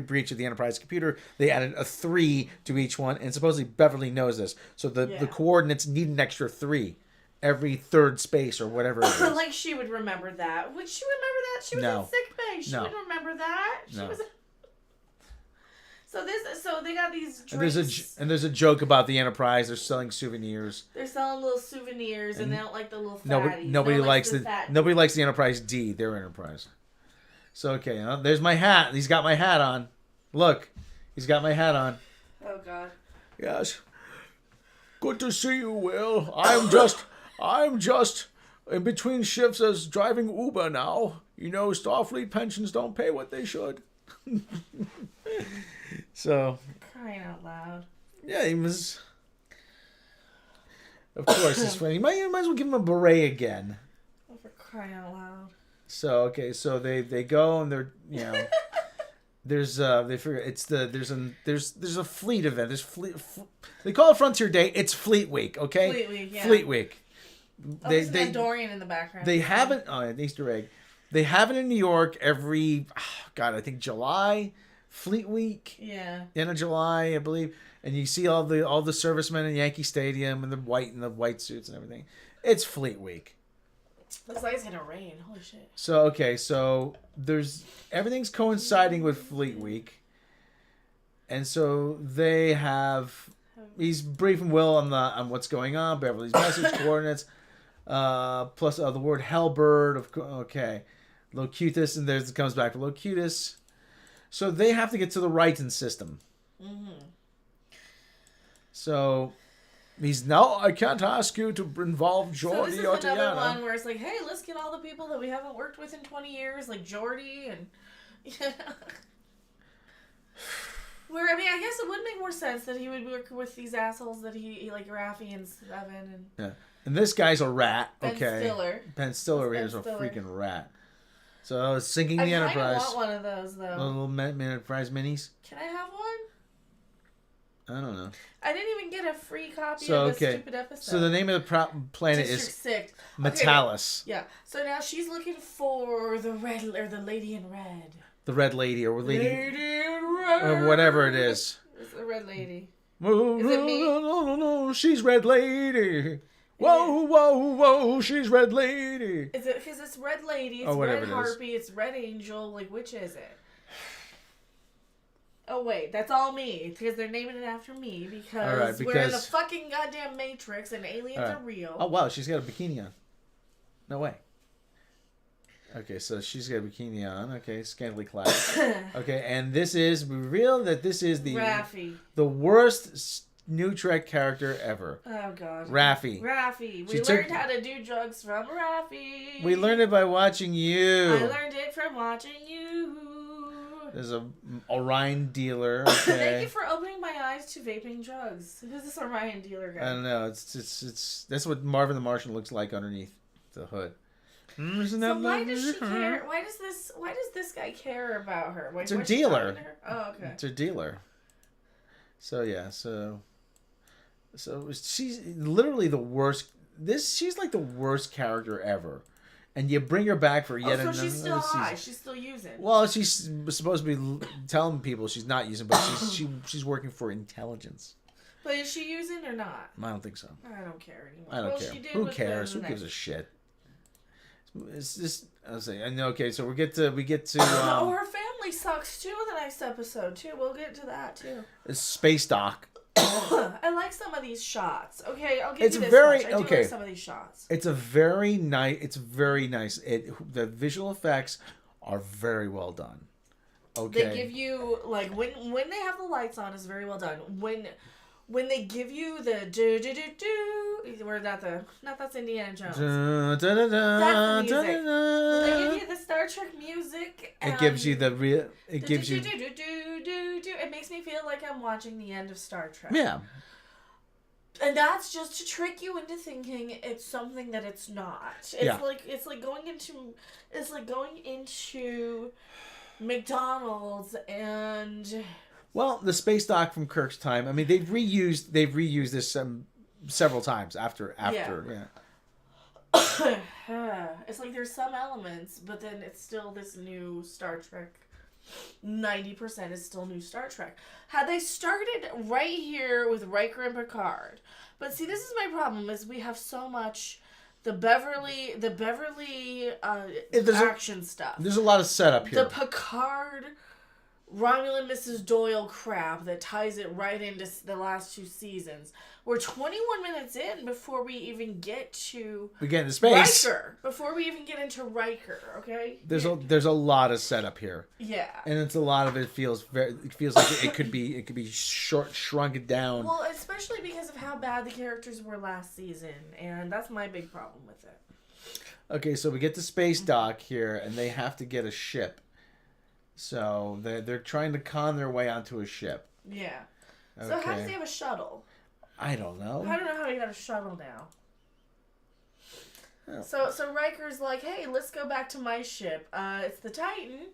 breach of the Enterprise computer, they added a 3 to each one, and supposedly Beverly knows this. So the coordinates need an extra 3 every third space or whatever it is. Like she would remember that. Would she remember that? She was in sick bay. She would remember that. She was. So they got these drinks. And there's a joke about the Enterprise. They're selling souvenirs. They're selling little souvenirs, and they don't like the little fatties. Nobody likes the Enterprise D. Their Enterprise. So there's my hat. He's got my hat on. Look, he's got my hat on. Oh God. Yes. Good to see you, Will. I'm just in between shifts as driving Uber now. Starfleet pensions don't pay what they should. So. Crying out loud. Yeah, he was. Of course, he's funny. You might as well give him a beret again. Oh, for crying out loud. So they go and they're there's they figure there's a fleet event. They call it Frontier Day. It's Fleet Week, okay? Fleet Week, yeah. Fleet Week. There's an Andorian in the background. They have it. Oh, an Easter egg. They have it in New York every I think July. Fleet Week. Yeah. End of July, I believe. And you see all the servicemen in Yankee Stadium and the white suits and everything. It's Fleet Week. Looks like it's gonna rain. Holy shit. So there's everything's coinciding with Fleet Week. And so he's briefing Will on what's going on, Beverly's message coordinates, plus the word Hellbird, Locutus, and it comes back to Locutus. So they have to get to the Righton system. Mm-hmm. So I can't ask you to involve Geordi or Deanna. So this is another one where it's like, hey, let's get all the people that we haven't worked with in 20 years, like Geordi and... Where, I mean, I guess it would make more sense that he would work with these assholes that he like Raffi and Seven and... Yeah. And this guy's a rat, Ben Stiller. Ben Stiller is a freaking rat. So sinking the I kind Enterprise. of want one of those though. Little Enterprise minis. Can I have one? I don't know. I didn't even get a free copy So of this okay. stupid episode. So the name of the planet District is 6. Metalis. Okay. Yeah. So now she's looking for the red or the lady in red. The Red Lady or Lady in red. or whatever it is. It's the red lady. Is it me? No, she's Red Lady. Whoa, she's Red Lady. Is it because it's red lady? It's whatever red it is. harpy. It's red angel. Like which is it? Oh wait, that's all me because they're naming it after me because we're in the fucking goddamn Matrix and aliens are real. Oh wow, she's got a bikini on. No way. Okay, so she's got a bikini on. Okay, scantily clad. Okay, and we reveal that this is Raffi. the worst new Trek character ever. Oh god. Raffi. We learned how to do drugs from Raffi. We learned it by watching you. I learned it from watching you. There's a Orion dealer. Okay. Thank you for opening my eyes to vaping drugs. Who's this Orion dealer guy? I don't know. It's that's what Marvin the Martian looks like underneath the hood. So why does she care? Why does this guy care about her? It's her dealer. Oh, okay. It's her dealer. So yeah, so she's literally the worst. She's like the worst character ever, and you bring her back for yet another. So she's still season. high. She's still using. Well, she's supposed to be telling people she's not using, but she's working for intelligence. But is she using or not? I don't think so. I don't care anymore. I don't care. She did Who with cares? the Who gives a next- shit? It's just I was saying. I know. Okay, so we get to. Oh, her family sucks too. In the next episode too. We'll get to that too. Space dock. I like some of these shots. Okay, I'll give It's you this very- much. I do okay. like some of these shots. It's very nice. It's very nice. The visual effects are very well done. Okay. They give you like when they have the lights on is very well done. When they give you the do do do do, we're not that's Indiana Jones. That's the music. When they give you the Star Trek music. It gives you the real. It gives you. It makes me feel like I'm watching the end of Star Trek. Yeah. And that's just to trick you into thinking it's something that it's not. It's like going into McDonald's and. Well, the space dock from Kirk's time. I mean, they've reused this several times after. Yeah. It's like there's some elements, but then it's still this new Star Trek. 90% is still new Star Trek. Had they started right here with Riker and Picard, but see, this is my problem: is we have so much the Beverly action stuff. There's a lot of setup here. The Picard. Romulan Mrs. Doyle crap that ties it right into the last two seasons. We're 21 minutes in before we even get to into space. Riker. Before we even get into Riker, okay? There's a lot of setup here. Yeah. And it's a lot of it feels like it could be shrunk down. Well, especially because of how bad the characters were last season, and that's my big problem with it. Okay, so we get to space dock here, and they have to get a ship. So they're trying to con their way onto a ship. Yeah. So how does he have a shuttle? I don't know. I don't know how he got a shuttle now. Oh. So Riker's like, hey, let's go back to my ship. It's the Titan.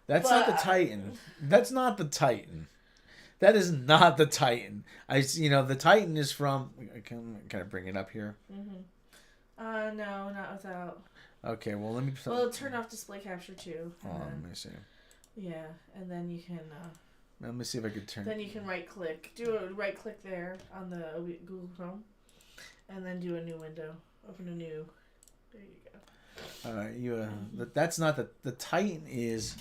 That's not the Titan. That's not the Titan. That is not the Titan. The Titan is from. Can I bring it up here? Mm-hmm. No, not without. Okay, well let me. Well, turn off display capture too. Let me see. Yeah, and then you can. Let me see if I can turn. Then you can right click. Do a right click there on the Google Chrome, and then do a new window. Open a new. There you go. All right, that's not the Titan is.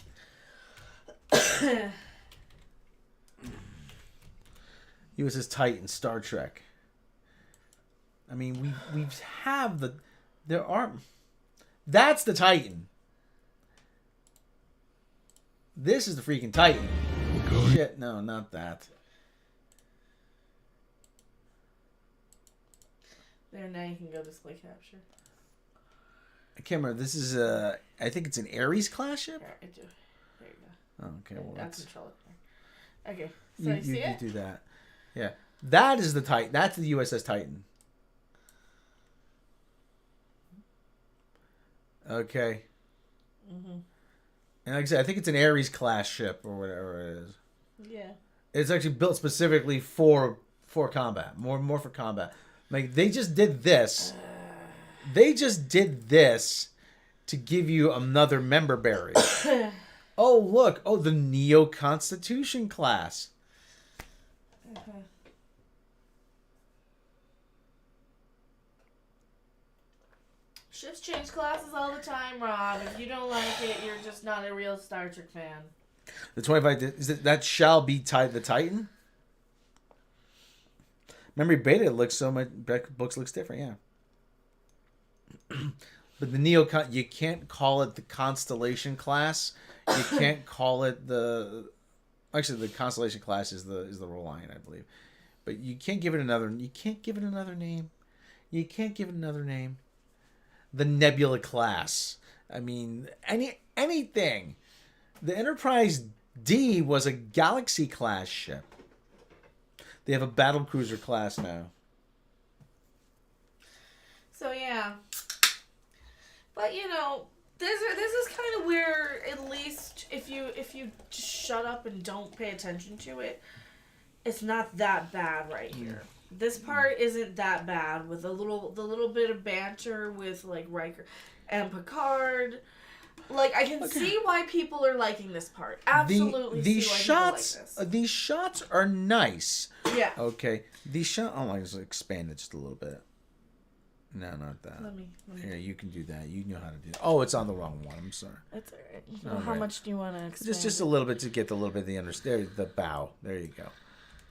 USS Titan, Star Trek. I mean, we have there are. That's the Titan. This is the freaking Titan. Shit, no, not that. There, now you can go display capture. I can't remember. This is I think it's an Ares class ship. There you go. Oh, okay, well I'll that's. control it. Okay, so you see it? You do that. Yeah, that is the Titan. That's the USS Titan. Okay. And like I said, I think it's an Ares class ship or whatever it is. Yeah. It's actually built specifically for combat, more for combat. Like they just did this. They just did this to give you another member berry. Oh look! Oh, the Neo Constitution class. Ships change classes all the time, Rob. If you don't like it, you're just not a real Star Trek fan. The 25 is that shall be the Titan. Memory Beta looks so much. Books looks different, yeah. But the you can't call it the Constellation class. You can't call it the. Actually, the Constellation class is the Reliant, I believe. But you can't give it another. You can't give it another name. You can't give it another name. The Nebula class. I mean, anything. The Enterprise D was a Galaxy class ship. They have a battle cruiser class now. So yeah, but you know, this is kind of where, at least if you just shut up and don't pay attention to it, it's not that bad right here. This part isn't that bad with the little bit of banter with like Riker and Picard. Like I can see why people are liking this part. Absolutely, these see why shots. people like this. These shots are nice. Yeah. Okay. These shots. Oh, let's expand it just a little bit. No, not that. Let me. Yeah, you can do that. You know how to do that. Oh, it's on the wrong one. I'm sorry. That's all right. Well, how much do you want to expand? Just a little bit to get a little bit of the understand the bow. There you go.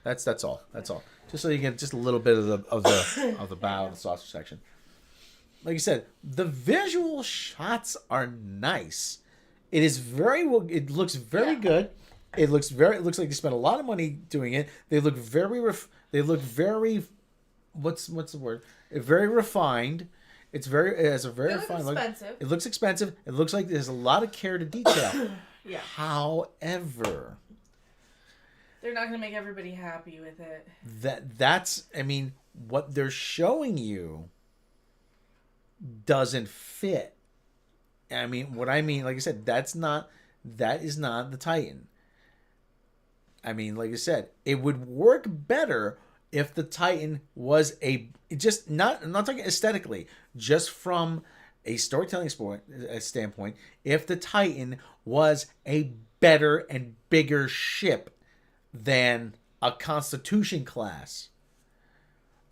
That's all. That's all. Just so you get just a little bit of the bow of the saucer section. Like you said, the visual shots are nice. It is very well. It looks very good. It looks like they spent a lot of money doing it. They look very. What's the word? Very refined. It has a very refined look. It looks expensive. It looks like there's a lot of care to detail. Yeah. However, they're not going to make everybody happy with it. That's I mean, what they're showing you doesn't fit. I mean, what I mean, like I said, that is not the Titan. I mean, like I said, it would work better if the Titan was I'm not talking aesthetically, just from a storytelling standpoint, if the Titan was a better and bigger ship than a Constitution class.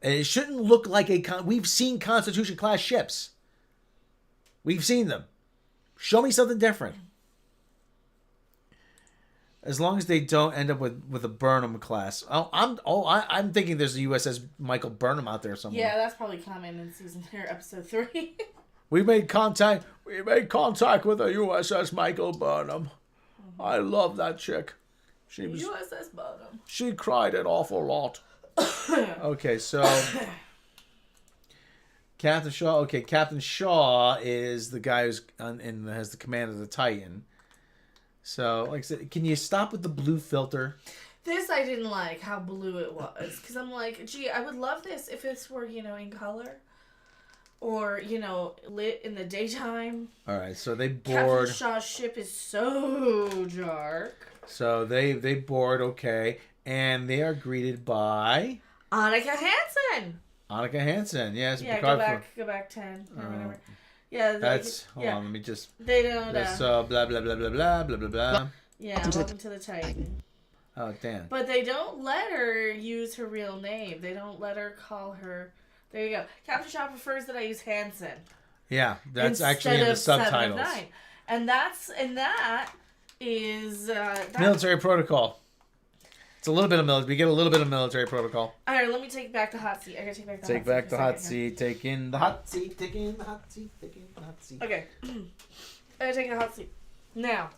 And it shouldn't look like we've seen Constitution class ships. We've seen them. Show me something different. As long as they don't end up with a Burnham class. I'm thinking there's a USS Michael Burnham out there somewhere. Yeah, that's probably coming in episode 3. We made contact with a USS Michael Burnham. Mm-hmm. I love that chick. She was USS Burnham. She cried an awful lot. Okay, so Captain Shaw. Okay, Captain Shaw is the guy who's has the command of the Titan. So, like I said, can you stop with the blue filter? This I didn't like how blue it was, because I'm like, gee, I would love this if this were, in color, or lit in the daytime. All right, so they board. Captain Shaw's ship is so dark. So they board, okay, and they are greeted by Annika Hansen. Annika Hansen, yes. Yeah, go back 10 or whatever. Yeah, that's hold on. Let me just. They don't. Blah blah blah blah blah blah blah blah. Yeah, welcome to the Titan. Oh damn! But they don't let her use her real name. They don't let her call her. There you go. Captain Shaw prefers that I use Hansen. Yeah, that's actually in the subtitles. 7 of 9. And that is military protocol. It's a little bit of military. We get a little bit of military protocol. All right, let me take back the hot seat. I gotta take back the hot seat. Take back the hot seat. Take in the hot seat. Take in the hot seat. Take in the hot seat. Okay. I gotta take the hot seat. Now,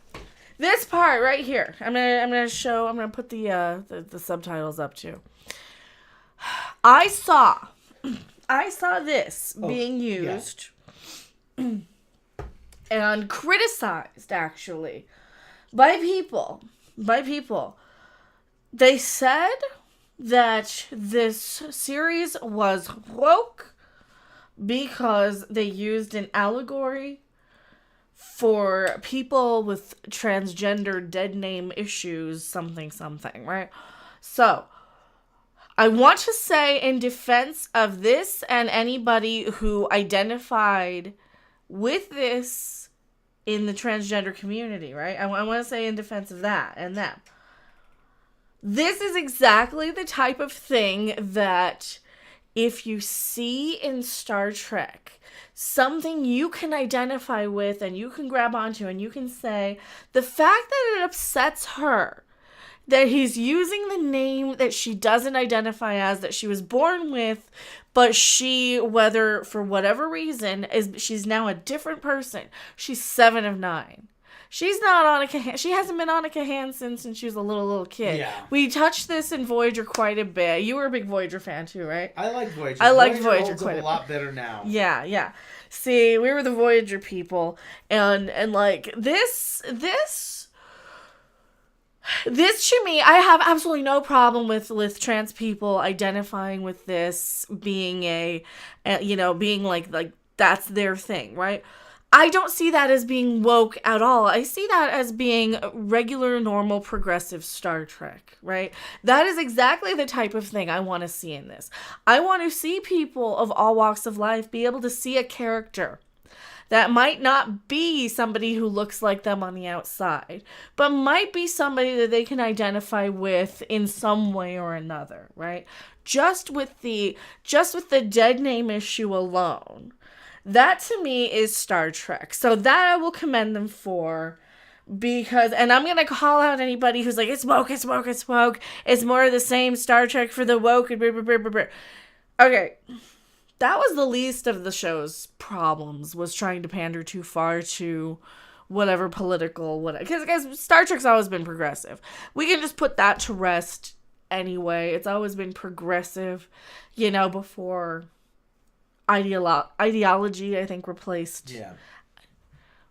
this part right here. I'm gonna put the subtitles up too. I saw this being used and criticized actually by people. They said that this series was woke because they used an allegory for people with transgender dead name issues, something, right? So, I want to say in defense of this and anybody who identified with this in the transgender community, right? I want to say in defense of that and them. This is exactly the type of thing that if you see in Star Trek, something you can identify with and you can grab onto and you can say, the fact that it upsets her that he's using the name that she doesn't identify as, that she was born with, but she, whether for whatever reason, she's now a different person. She's 7 of 9. She's not Annika. She hasn't been Annika Hansen since she was a little kid. Yeah. We touched this in Voyager quite a bit. You were a big Voyager fan too, right? I like Voyager. I like Voyager holds quite up a lot better now. Yeah. See, we were the Voyager people, and like this to me, I have absolutely no problem with trans people identifying with this being being like that's their thing, right? I don't see that as being woke at all. I see that as being regular, normal, progressive Star Trek, right? That is exactly the type of thing I want to see in this. I want to see people of all walks of life be able to see a character that might not be somebody who looks like them on the outside, but might be somebody that they can identify with in some way or another, right? Just with the dead name issue alone. That to me is Star Trek. So that I will commend them for, because, and I'm going to call out anybody who's like, it's woke. It's more of the same Star Trek for the woke. And blah, blah, blah, blah, blah. Okay. That was the least of the show's problems, was trying to pander too far to whatever political, because Star Trek's always been progressive. We can just put that to rest anyway. It's always been progressive, before ideology, I think, replaced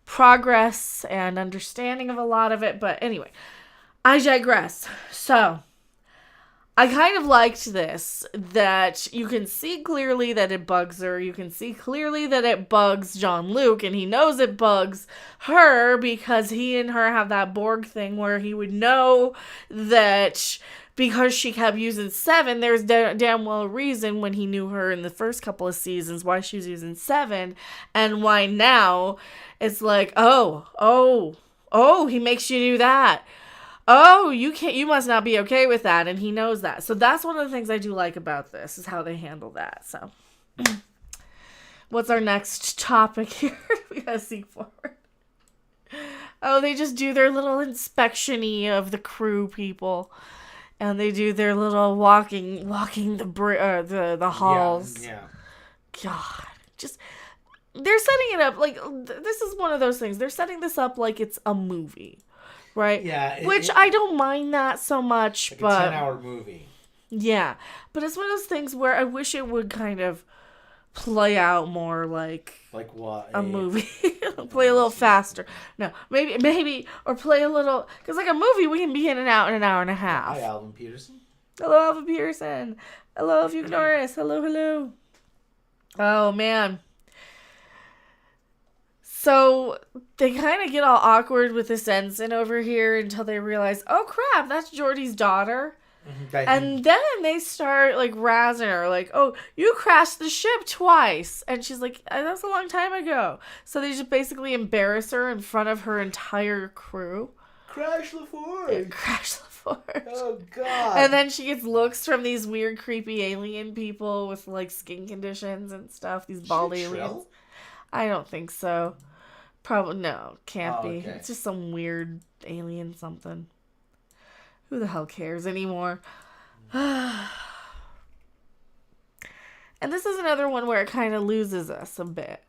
progress and understanding of a lot of it. But anyway, I digress. So, I kind of liked this, that you can see clearly that it bugs her. You can see clearly that it bugs Jean-Luc, and he knows it bugs her because he and her have that Borg thing where he would know that because she kept using 7, there's damn well a reason when he knew her in the first couple of seasons why she was using 7, and why now it's like, oh, he makes you do that. Oh, you must not be okay with that, and he knows that. So that's one of the things I do like about this, is how they handle that. So, what's our next topic here? We gotta seek forward. Oh, they just do their little inspection-y of the crew people, and they do their little walking the halls. Yeah. God, just they're setting it up like this is one of those things. They're setting this up like it's a movie. Right? Yeah. Which I don't mind that so much, like but... a 10-hour movie. Yeah. But it's one of those things where I wish it would kind of play out more like... Like what? A movie. Play a little faster. No, maybe, or play a little... Because like a movie, we can be in and out in an hour and a half. Hi, Alvin Peterson. Hello, Alvin Peterson. Hello, Hugh Norris. Hello. Oh, man. So they kind of get all awkward with this ensign over here until they realize, oh crap, that's Geordi's daughter. And then they start like razzing her, like, oh, you crashed the ship twice. And she's like, that was a long time ago. So they just basically embarrass her in front of her entire crew. Crash LaForge. Crash LaForge. Oh, God. And then she gets looks from these weird, creepy alien people with like skin conditions and stuff. These bald aliens. I don't think so. Probably no, can't be. Okay. It's just some weird alien something. Who the hell cares anymore? And this is another one where it kind of loses us a bit.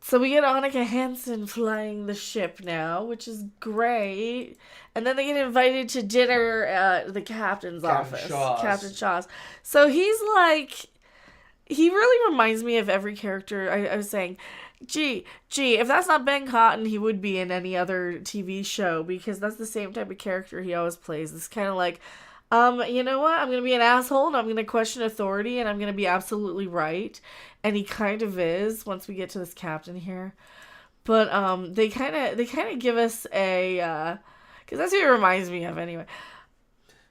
So we get Annika Hansen flying the ship now, which is great. And then they get invited to dinner at the captain's office. Captain Shaw's. So he's like... He really reminds me of every character. I was saying, gee, if that's not Ben Cotton, he would be in any other TV show, because that's the same type of character he always plays. This kind of like You know what? I'm going to be an asshole and I'm going to question authority and I'm going to be absolutely right. And he kind of is once we get to this captain here. But they kind of give us a cuz that's what it reminds me of anyway.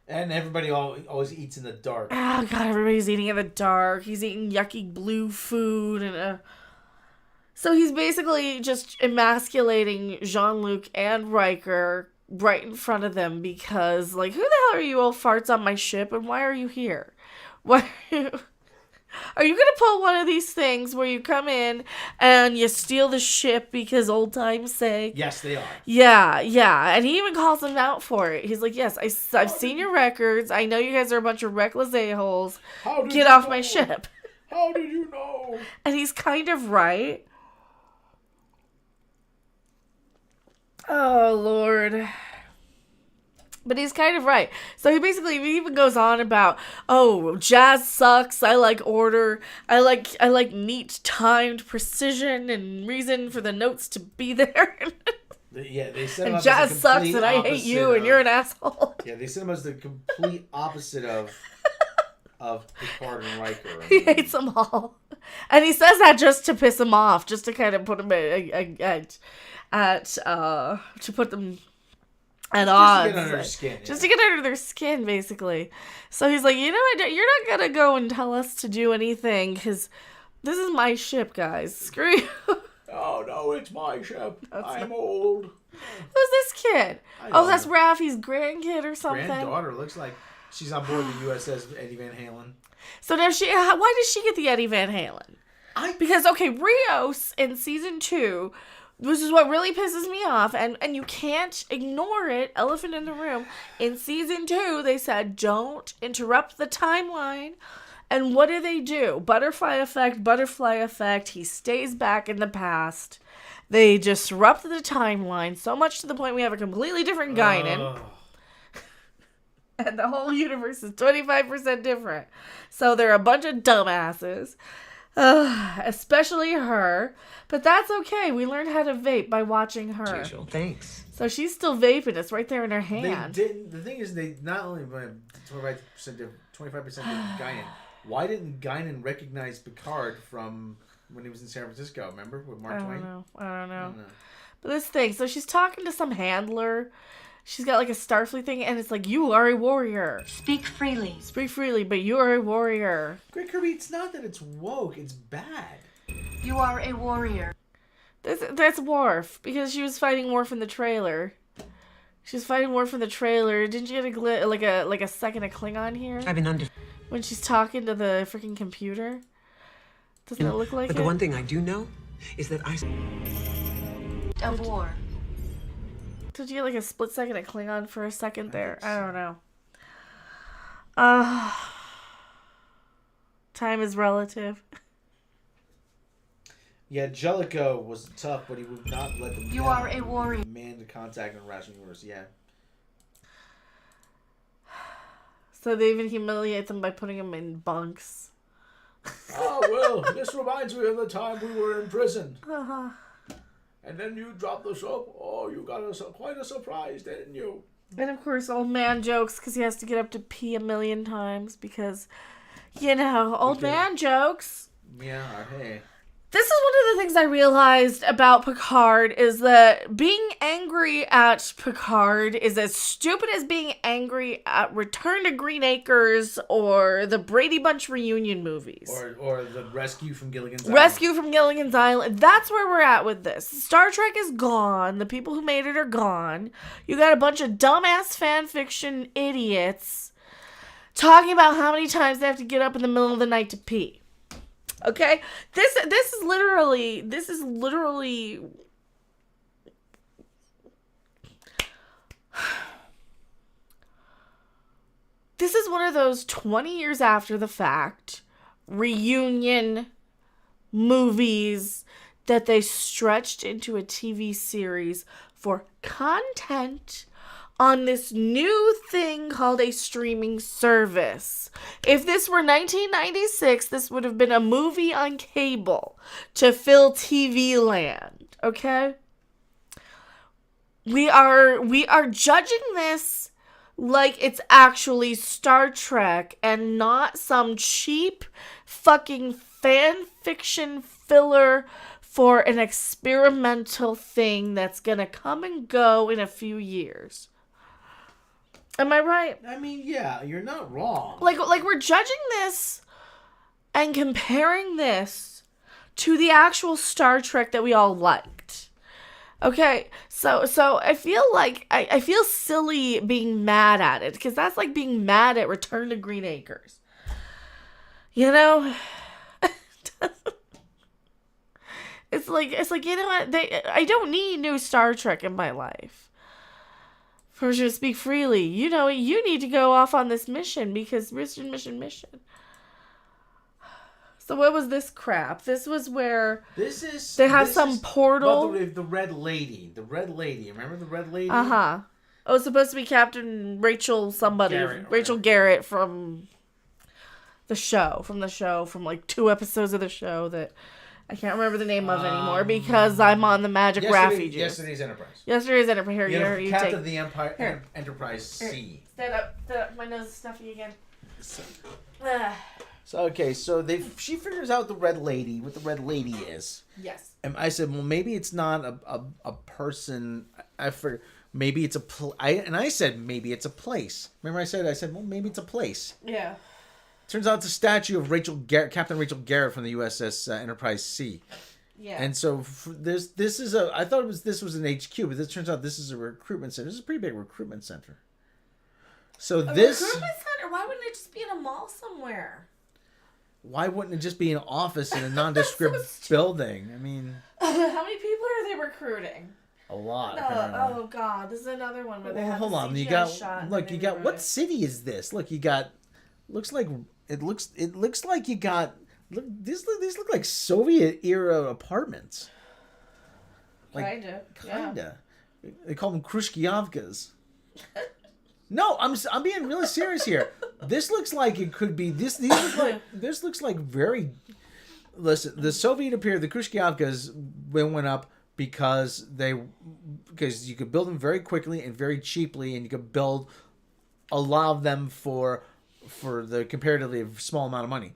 And everybody always eats in the dark. Oh god, everybody's eating in the dark. He's eating yucky blue food and so he's basically just emasculating Jean-Luc and Riker right in front of them because, like, who the hell are you old farts on my ship and why are you here? Why are you gonna pull one of these things where you come in and you steal the ship because old time's sake? Yes, they are. Yeah, and he even calls them out for it. He's like, yes, I've seen your records. I know you guys are a bunch of reckless a-holes. Get off my ship. How did you know? And he's kind of right. Oh, Lord. But he's kind of right. So he even goes on about, oh, jazz sucks. I like order. I like neat, timed precision and reason for the notes to be there. Yeah, they set him And up jazz as the sucks complete and I hate you opposite and you're an asshole. Yeah, they set him as the complete opposite of Picard and Riker. He hates them all. And he says that just to piss him off, just to kind of put him to put them at odds. To get under their skin. Just to get under their skin, basically. So he's like, you know what? You're not going to go and tell us to do anything, because this is my ship, guys. Screw you. Oh, no, it's my ship. I'm old. Who's this kid? Oh, that's Raffi's grandkid or something. Granddaughter. Looks like she's on board the USS Eddie Van Halen. So now why did she get the Eddie Van Halen? Because, okay, Rios in season 2... This is what really pisses me off, and you can't ignore it. Elephant in the room. In season 2, they said, don't interrupt the timeline. And what do? Butterfly effect. He stays back in the past. They disrupt the timeline so much to the point we have a completely different Guinan. And the whole universe is 25% different. So they're a bunch of dumbasses. Especially her. But that's okay. We learned how to vape by watching her. Thanks. So she's still vaping. It's right there in her hand. The thing is, they not only went 25% Guinan. Why didn't Guinan recognize Picard from when he was in San Francisco? Remember with Mark Twain? I don't know. But this thing. So she's talking to some handler. She's got like a Starfleet thing, and it's like, you are a warrior. Speak freely. Speak freely, but you are a warrior. Great Kirby, it's not that it's woke, it's bad. You are a warrior. That's Worf, because she was fighting Worf in the trailer. She was fighting Worf in the trailer. Didn't you get like a second of Klingon here? I've been under. When she's talking to the freaking computer? Doesn't it look like But it? the one thing I do know is that Of war. Did you get like a split second of Klingon for a second there? I don't know. Time is relative. Yeah, Jellicoe was tough, but he would not let them. You are a warrior. Man to contact in Rational Universe, yeah. So they even humiliate them by putting them in bunks. Oh, well, this reminds me of the time we were in prison. And then you dropped the soap. Oh, you got quite a surprise, didn't you? And of course, old man jokes because he has to get up to pee 1,000,000 times because, you know, old man jokes. Yeah, hey. This is one of the things I realized about Picard is that being angry at Picard is as stupid as being angry at Return to Green Acres or the Brady Bunch reunion movies. Or the Rescue from Gilligan's Island. Rescue from Gilligan's Island. That's where we're at with this. Star Trek is gone. The people who made it are gone. You got a bunch of dumbass fan fiction idiots talking about how many times they have to get up in the middle of the night to pee. Okay? This is literally this is one of those 20 years after the fact reunion movies that they stretched into a TV series for content on this new thing called a streaming service. If this were 1996, this would have been a movie on cable to fill TV land, okay? We are judging this like it's actually Star Trek and not some cheap fucking fan fiction filler for an experimental thing that's gonna come and go in a few years. Am I right? I mean, yeah, you're not wrong. Like we're judging this and comparing this to the actual Star Trek that we all liked. Okay, so I feel like I feel silly being mad at it, because that's like being mad at Return to Green Acres. You know? It's like you know what? I don't need new Star Trek in my life. Permission to speak freely. You know, you need to go off on this mission because mission. So what was this crap? This was where they have some portal. About the red lady. The red lady. Remember the red lady? Uh-huh. Oh, it's supposed to be Captain Rachel somebody. Rachel Garrett from the show. From like 2 episodes of the show that I can't remember the name of anymore because I'm on the Magic Raffy juice. Yesterday's Enterprise. Here, you Captain take. of the Empire Enterprise C. Stand up. My nose is stuffy again. So she figures out what the red lady is. Yes. And I said, well, maybe it's not a person. Maybe it's I said maybe it's a place. Remember I said, well, maybe it's a place. Yeah. Turns out it's a statue of Captain Rachel Garrett from the USS Enterprise C. Yeah. And so this is I thought this was an HQ, but this turns out this is a recruitment center. This is a pretty big recruitment center. So Recruitment center? Why wouldn't it just be in a mall somewhere? Why wouldn't it just be an office in a nondescript building? I mean, how many people are they recruiting? a lot. Oh God, this is another one where they have hold the on. CGI You got shot. what city is this? Look, you got. It looks like you got. These look like Soviet era apartments. Kinda. Yeah. They call them Khrushchevkas. No, I'm being really serious here. This looks like it could be this looks like very. Listen, the Soviet period, the Khrushchevkas went up because you could build them very quickly and very cheaply, and you could build a lot of them for the comparatively small amount of money.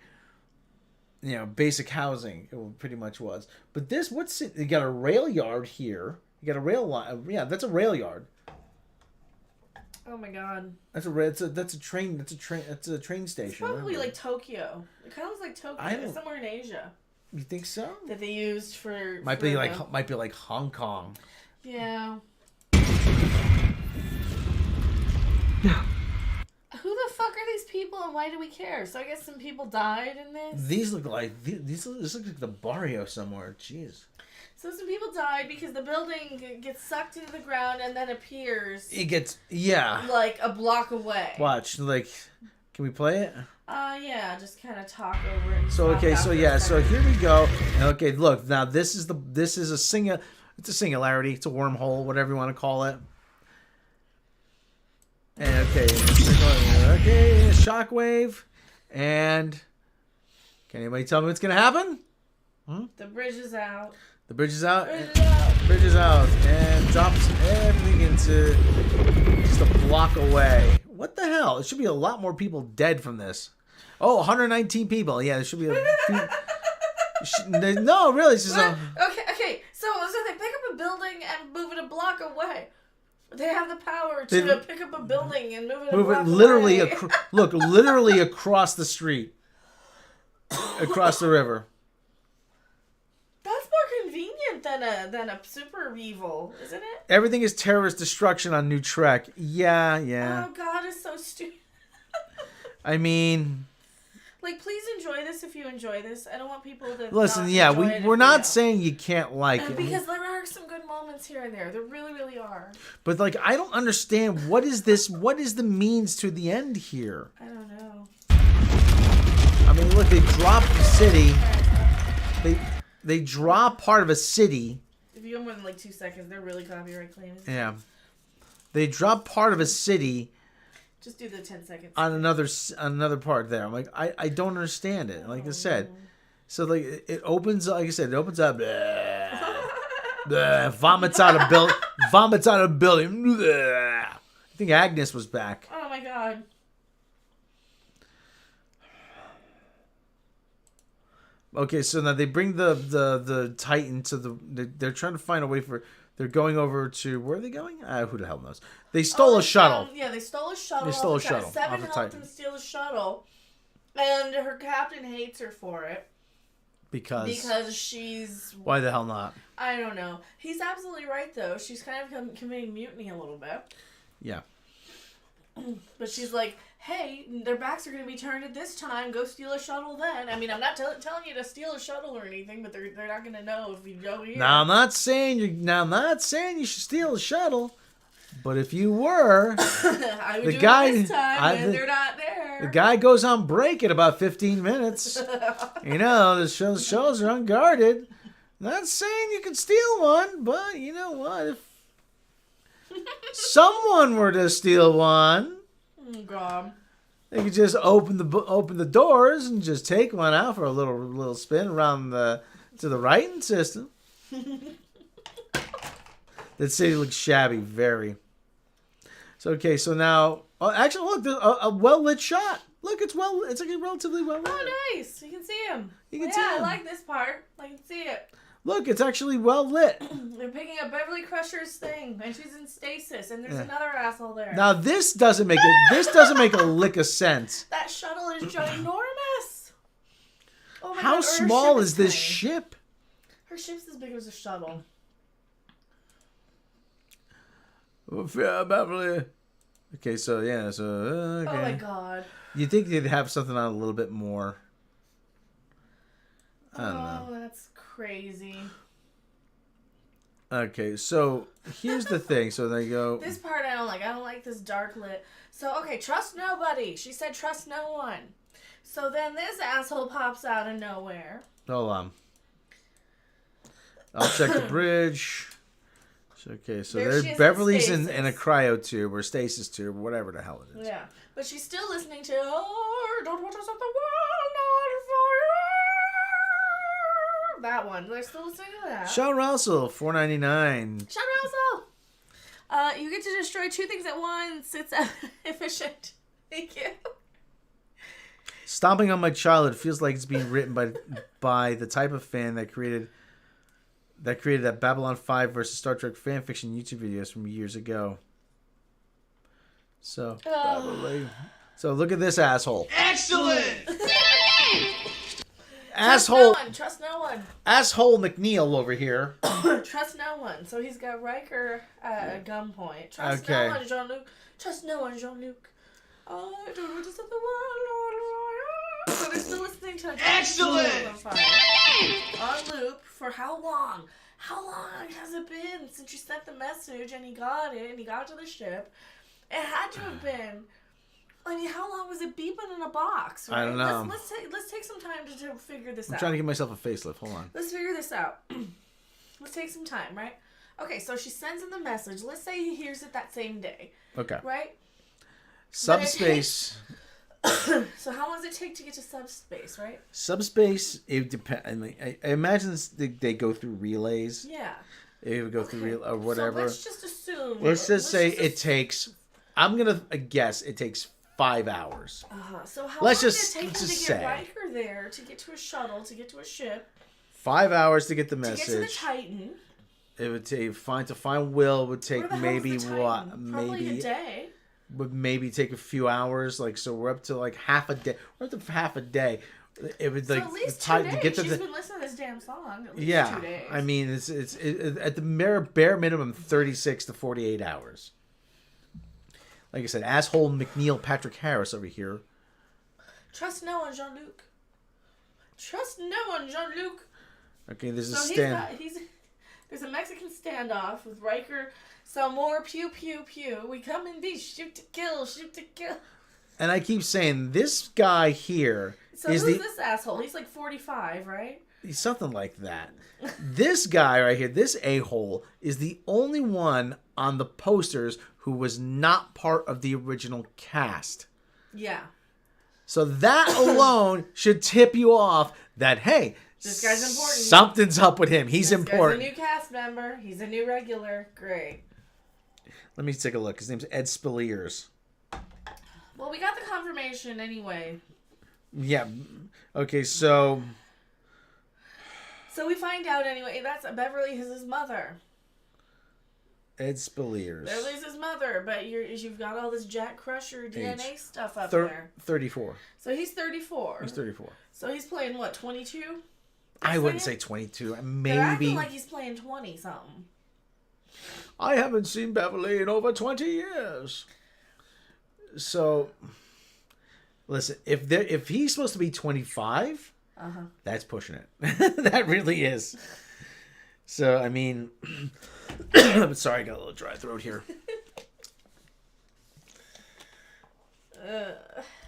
You know, basic housing, it pretty much was. But this, you got a rail yard here. You got a rail line. Yeah, that's a rail yard. Oh my God. That's a train station. It's probably like Tokyo. It kind of looks like Tokyo. It's somewhere in Asia. You think so? That they used for. Might be like Hong Kong. Yeah. No. Who the fuck are these people and why do we care? So I guess some people died in this? This looks like the barrio somewhere. Jeez. So some people died because the building gets sucked into the ground and then appears. It gets, yeah. Like a block away. Watch, can we play it? Yeah, just kind of talk over it. So here we go. Okay, look, now this is a singularity, it's a wormhole, whatever you want to call it. And okay, shockwave, and can anybody tell me what's gonna happen? The bridge is out. The bridge is out. Bridge is out, and drops everything into just a block away. What the hell? There should be a lot more people dead from this. Oh, 119 people. Yeah, there should be no, really, it's just Okay. So they pick up a building and move it a block away. They have the power to pick up a building and move it a block literally away. literally across the street. Across the river. That's more convenient than a super evil, isn't it? Everything is terrorist destruction on New Trek. Yeah. Oh God, it's so stupid. I mean, please enjoy this if you enjoy this. I don't want people to listen. Not We're not saying you can't like it because there are some good moments here and there. There really, really are. But I don't understand what is this? What is the means to the end here? I don't know. I mean, look, they dropped the city. They drop part of a city. If you go more than 2 seconds, they're really copyright claims. Yeah. They drop part of a city. Just do the 10 seconds. On another part there. I'm like, I don't understand it. Like I said. So it opens, like I said, it opens up. Vomits out a building. I think Agnes was back. Oh my god. Okay, so now they bring the Titan to they're trying to find a way for. They're going over to where are they going? Who the hell knows? They stole a shuttle. Yeah, they stole a shuttle. They stole a shuttle off Seven the helped Titan. them steal a shuttle, and her captain hates her for it because she's. Why the hell not? I don't know. He's absolutely right though. She's kind of committing mutiny a little bit. Yeah. But she's like, hey, their backs are going to be turned at this time. Go steal a shuttle then. I mean, I'm not telling you to steal a shuttle or anything, but they're not going to know if you go here. Now I'm not saying you should steal a shuttle, but if you were, I would the do guy, it this time, and they're not there. The guy goes on break in about 15 minutes. You know, the shows are unguarded. Not saying you can steal one, but you know what? If someone were to steal one, oh God, they could just open the doors and just take one out for a little spin around to the writing system. That city looks shabby, very. So okay, so now actually look, there's a well lit shot. Look, it's like relatively well lit. Oh, nice! You can see him. You can see I him. like this part. I can see it. Look, it's actually well lit. They're picking up Beverly Crusher's thing, and she's in stasis, and there's another asshole there. Now this doesn't make a lick of sense. That shuttle is ginormous. Oh my How God, her small ship is this tiny. ship? Her ship's as big as a shuttle. Beverly. Okay, so yeah, so okay. Oh my God. You think they'd have something on a little bit more? I don't know. Oh, that's crazy. Okay, so here's the thing. So they go. This part I don't like. I don't like this dark lit. So, okay, trust nobody. She said trust no one. So then this asshole pops out of nowhere. Hold on. I'll check the bridge. Okay, so There she is in Beverly's in a stasis. cryo tube or stasis tube, whatever the hell it is. Yeah. But she's still listening to, oh, don't watch us at the world, not fire. That one. They're still listening to that. Sean Russell, $4.99. Sean Russell! You get to destroy two things at once. It's efficient. Thank you. Stomping on my child. It feels like it's being written by the type of fan that created that Babylon 5 versus Star Trek fan fiction YouTube videos from years ago. So, Beverly. So look at this asshole. Excellent! Asshole. Trust no one. Asshole McNeil over here. Trust no one. So he's got Riker at gunpoint. Trust Okay. no one, Jean-Luc. Trust no one, Jean-Luc. Oh, I don't know just the world. So they're still listening to Excellent! on fire. On loop for how long? How long has it been since you sent the message and he got it and he got to the ship? It had to have been. I mean, how long was it beeping in a box? Right? I don't know. Let's take some time to figure this I'm out. trying to give myself a facelift. Hold on. Let's figure this out. Let's take some time, right? Okay, so she sends him the message. Let's say he hears it that same day, Okay. right? Subspace. So how long does it take to get to subspace, right? Subspace. It depends. I imagine they go through relays. Yeah. It would go through or whatever. So let's just assume. Let's just say it takes. I'm gonna guess it takes 5 hours. So how let's long just- did it take let's him to just get say. Riker there, to get to a shuttle, to get to a ship, 5 hours to get the to message. get to the Titan? It would take to find Will would take Where the hell maybe is the what Titan? Probably a day. would maybe take a few hours. Like so, we're up to like half a day. We're up to half a day. It would like So at least 2 Titan days. to get to She's the been listening to this damn song. At least yeah. 2 days. I mean, it's at the bare minimum 36 to 48 hours. Like I said, asshole McNeil Patrick Harris over here. Trust no one, Jean-Luc. Trust no one, Jean-Luc. Okay, there's a So stand. there's a Mexican standoff with Riker. Some more pew pew pew. We come in these shoot to kill, shoot to kill. And I keep saying this guy here So is who's this asshole? He's like 45, right? something like that. This guy right here, this a-hole, is the only one on the posters who was not part of the original cast. Yeah. So that alone should tip you off that, hey, This guy's important. something's up with him. He's This important. guy's a new cast member. He's a new regular. Great. Let me take a look. His name's Ed Spaliers. Well, we got the confirmation anyway. Yeah. Okay, so... So we find out anyway, that's Beverly is his mother. Ed Spaliers. Beverly's his mother, but you've got all this Jack Crusher DNA stuff up 34. So he's 34. He's 34. So he's playing, what, 22? I wouldn't say 22. Maybe. They're acting like he's playing 20-something. I haven't seen Beverly in over 20 years. So, listen, if he's supposed to be 25, that's pushing it. That really is. So, I mean, sorry, I got a little dry throat here.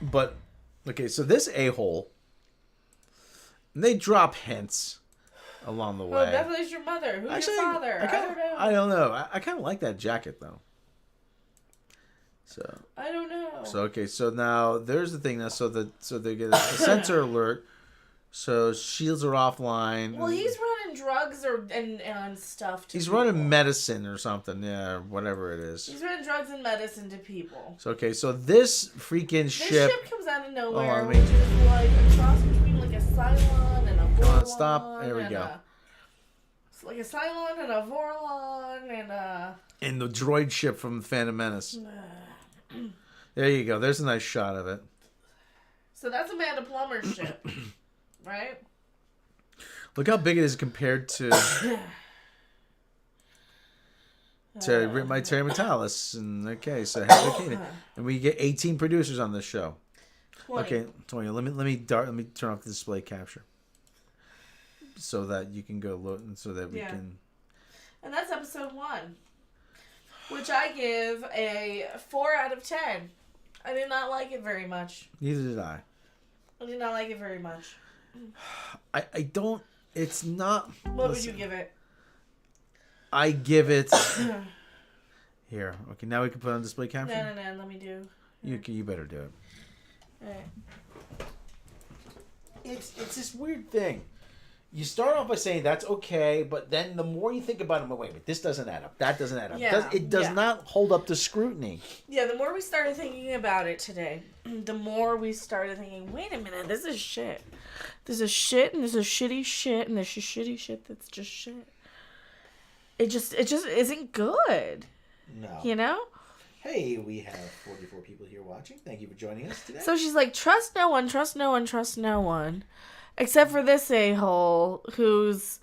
But, okay, so this a-hole, they drop hints along the way. Oh, Beverly's your mother. Who's your father? I don't know. I don't know. I kind of like that jacket, though. So I don't know. So okay, so now there's the thing now. So they get a sensor alert. So shields are offline. Well, he's running drugs and stuff to He's people. running medicine or something. Yeah, whatever it is. He's running drugs and medicine to people. So okay, so this freaking This ship comes out of nowhere, Hold on, which is like a cross between like a Cylon and a Vorlon. Come on, stop. There we go. It's like a Cylon and a Vorlon and a... And the droid ship from Phantom Menace. There you go. There's a nice shot of it. So that's Amanda Plummer's ship, right? Look how big it is compared to my Terry Metalis. And okay, so and we get 18 producers on this show. 20. Okay, 20. Let me turn off the display capture so that you can go look and so that we can. And that's episode 1, which I give a 4 out of 10. I did not like it very much. Neither did I. I did not like it very much. I don't. It's not. What would you give it? I give it. Here. Okay, now we can put on display capture. No. Let me do. You better do it. Alright. It's this weird thing. You start off by saying that's okay, but then the more you think about it, wait, this doesn't add up. That doesn't add up. Yeah, It does not hold up to scrutiny. Yeah, the more we started thinking about it today, the more we started thinking, wait a minute, this is shit. This is shit, and this is shitty shit, and this is shitty shit that's just shit. It just isn't good. No. You know? Hey, we have 44 people here watching. Thank you for joining us today. So she's like, trust no one, trust no one, trust no one. Except for this a-hole who's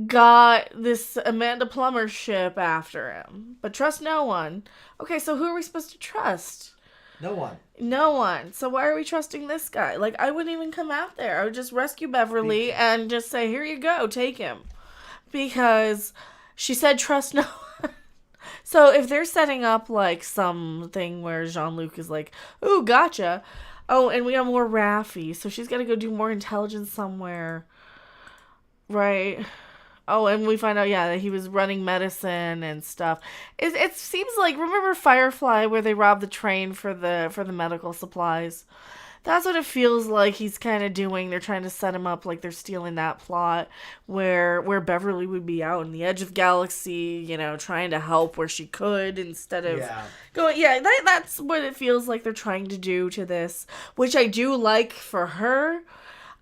got this Amanda Plummer ship after him. But trust no one. Okay, so who are we supposed to trust? No one. No one. So why are we trusting this guy? Like, I wouldn't even come out there. I would just rescue Beverly and just say, here you go, take him. Because she said trust no one. So if they're setting up, like, something where Jean-Luc is like, ooh, gotcha. Oh, and we have more Raffi, so she's got to go do more intelligence somewhere. Right? Oh, and we find out, that he was running medicine and stuff. It seems like, remember Firefly where they robbed the train for the medical supplies? That's what it feels like he's kind of doing. They're trying to set him up like they're stealing that plot where Beverly would be out in the edge of galaxy, trying to help where she could instead of going. Yeah, that's what it feels like they're trying to do to this, which I do like for her.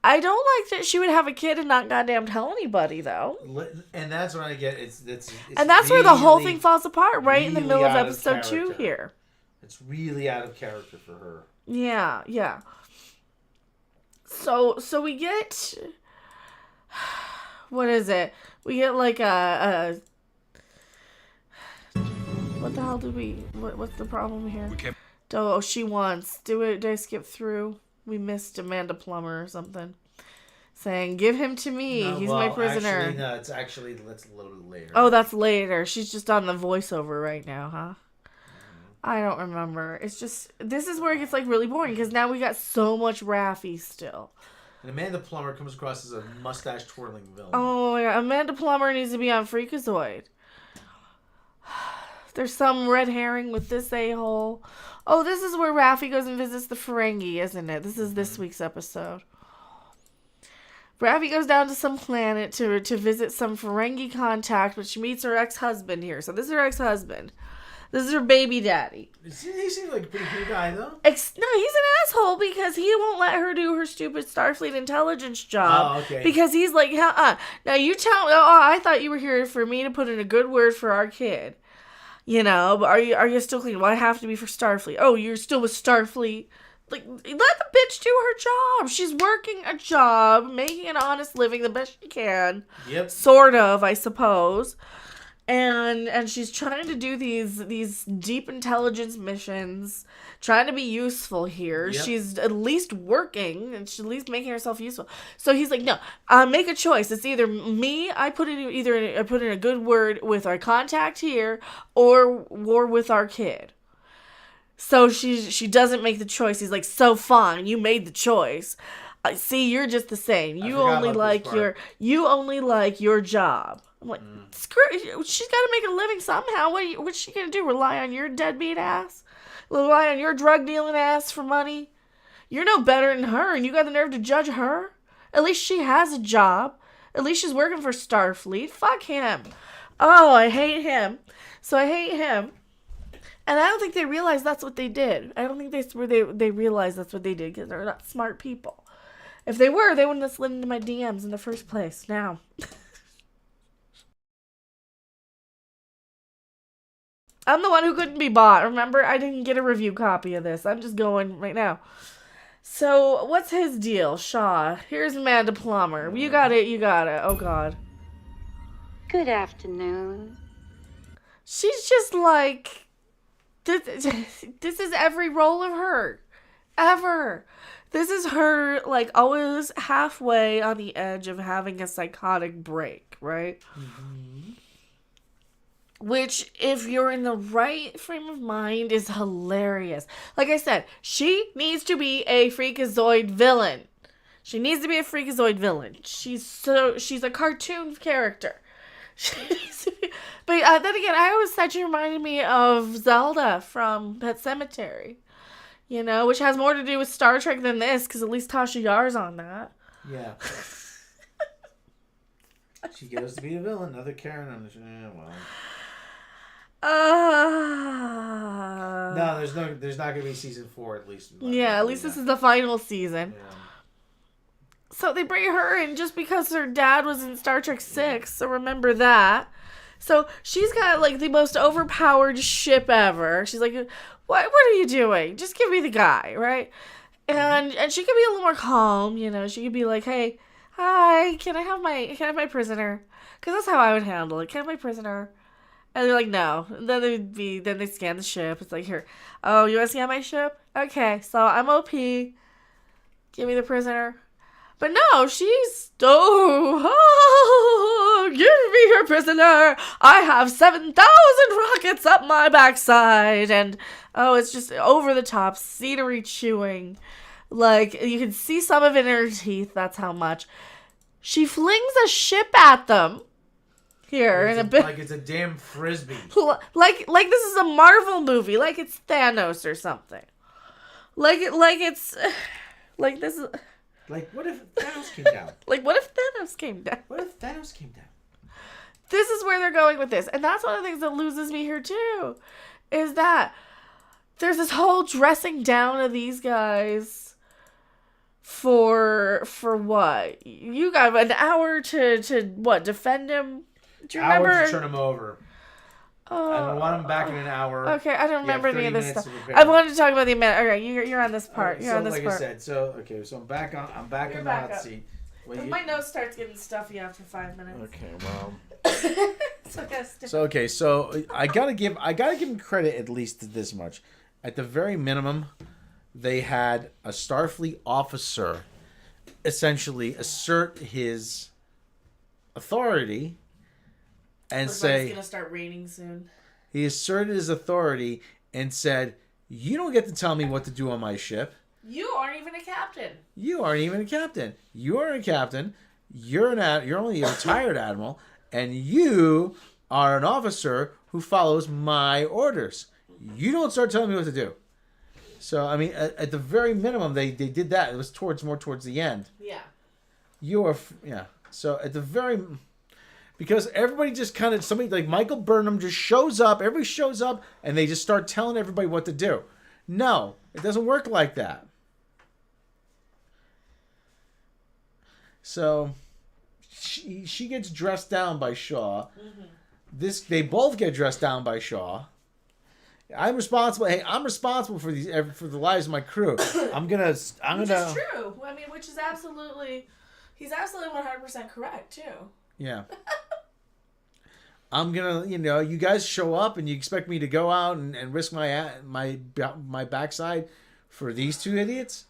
I don't like that she would have a kid and not goddamn tell anybody, though. And that's what I get. It's and that's really, where the whole thing falls apart, right in the middle of out episode 2 here. It's really out of character for her. Yeah. So we get, what is it? We get like a what the hell did what's the problem here? Oh, she wants, did I skip through? We missed Amanda Plummer or something. Saying, give him to me, he's my prisoner. Actually, no, that's a little later. Oh, that's later. She's just on the voiceover right now, huh? I don't remember. It's just, this is where it gets like really boring because now we got so much Raffi still. And Amanda Plummer comes across as a mustache twirling villain. Oh my god, Amanda Plummer needs to be on Freakazoid. There's some red herring with this a-hole. Oh, this is where Raffi goes and visits the Ferengi, isn't it? This is this week's episode. Raffi goes down to some planet to visit some Ferengi contact, but she meets her ex-husband here. So this is her ex-husband. This is her baby daddy. He seems like a pretty cool guy, though. No, he's an asshole because he won't let her do her stupid Starfleet intelligence job. Oh, okay. Because he's like, now you tell me, I thought you were here for me to put in a good word for our kid. You know, but are you still clean? Well, I have to be for Starfleet. Oh, you're still with Starfleet. Like, let the bitch do her job. She's working a job, making an honest living the best she can. Yep. Sort of, I suppose. And she's trying to do these deep intelligence missions, trying to be useful here. Yep. She's at least working, and she's at least making herself useful. So he's like, no, make a choice. It's either me, I put in a good word with our contact here, or war with our kid. So she doesn't make the choice. He's like, so fine, you made the choice. See, you're just the same. You only like your job. I'm like, screw it. She's got to make a living somehow. What's she gonna do? Rely on your deadbeat ass? Rely on your drug dealing ass for money? You're no better than her, and you got the nerve to judge her? At least she has a job. At least she's working for Starfleet. Fuck him. Oh, I hate him. So I hate him. And I don't think they realize that's what they did. I don't think they realize that's what they did because they're not smart people. If they were, they wouldn't have slid into my DMs in the first place. Now. I'm the one who couldn't be bought. Remember? I didn't get a review copy of this. I'm just going right now. So, what's his deal? Shaw. Here's Amanda Plummer. You got it. Oh, God. Good afternoon. She's just like... This is every role of her. Ever. This is her, like, always halfway on the edge of having a psychotic break, right? Mm-hmm. Which, if you're in the right frame of mind, is hilarious. Like I said, she needs to be a freakazoid villain. She's a cartoon character. But then again, I always said she reminded me of Zelda from Pet Sematary. You know, which has more to do with Star Trek than this, because at least Tasha Yar's on that. Yeah. She goes to be a villain. Another Karen on the show. Well. No, there's not gonna be season 4 at least. Yeah, at least this is the final season. Yeah. So they bring her in just because her dad was in Star Trek 6, so remember that. So she's got like the most overpowered ship ever. She's like, what are you doing? Just give me the guy, right? And she could be a little more calm, you know. She could be like, hey, hi, can I have my prisoner? Because that's how I would handle it. Can I have my prisoner? And they're like, no. And then they scan the ship. It's like, here. Oh, you want to scan my ship? Okay, so I'm OP. Give me the prisoner. But no, she's, give me your prisoner. I have 7,000 rockets up my backside. And, it's just over the top, scenery chewing. Like, you can see some of it in her teeth. That's how much. She flings a ship at them. Here in a bit, like it's a damn frisbee. Like this is a Marvel movie, like it's Thanos or something. Like this is. Like what if Thanos came down? What if Thanos came down? This is where they're going with this, and that's one of the things that loses me here too, is that there's this whole dressing down of these guys. For what? You got an hour to what? Defend him. Do you remember? Hour to turn him over. I want him back in an hour. Okay, I don't remember any of this stuff. I wanted to talk about the amount. Okay, you're on this part. You're on this part. Like I said, so I'm back on the hot seat. My nose starts getting stuffy after 5 minutes. Okay, well. So I gotta give him credit at least to this much. At the very minimum, they had a Starfleet officer essentially assert his authority. And say, it's gonna start raining soon. He asserted his authority and said, "You don't get to tell me what to do on my ship. You aren't even a captain. You are a captain. You're only a retired admiral, and you are an officer who follows my orders. You don't start telling me what to do." So I mean, at the very minimum, they did that. It was more towards the end. Yeah. So at the very. Because everybody just kind of, somebody like Michael Burnham just shows up, everybody shows up, and they just start telling everybody what to do. No, it doesn't work like that. So, she gets dressed down by Shaw. They both get dressed down by Shaw. I'm responsible. Hey, I'm responsible for the lives of my crew. I'm gonna. Which is true. I mean, which is absolutely, he's absolutely 100% correct too. Yeah. I'm gonna, you guys show up and you expect me to go out and risk my backside for these two idiots?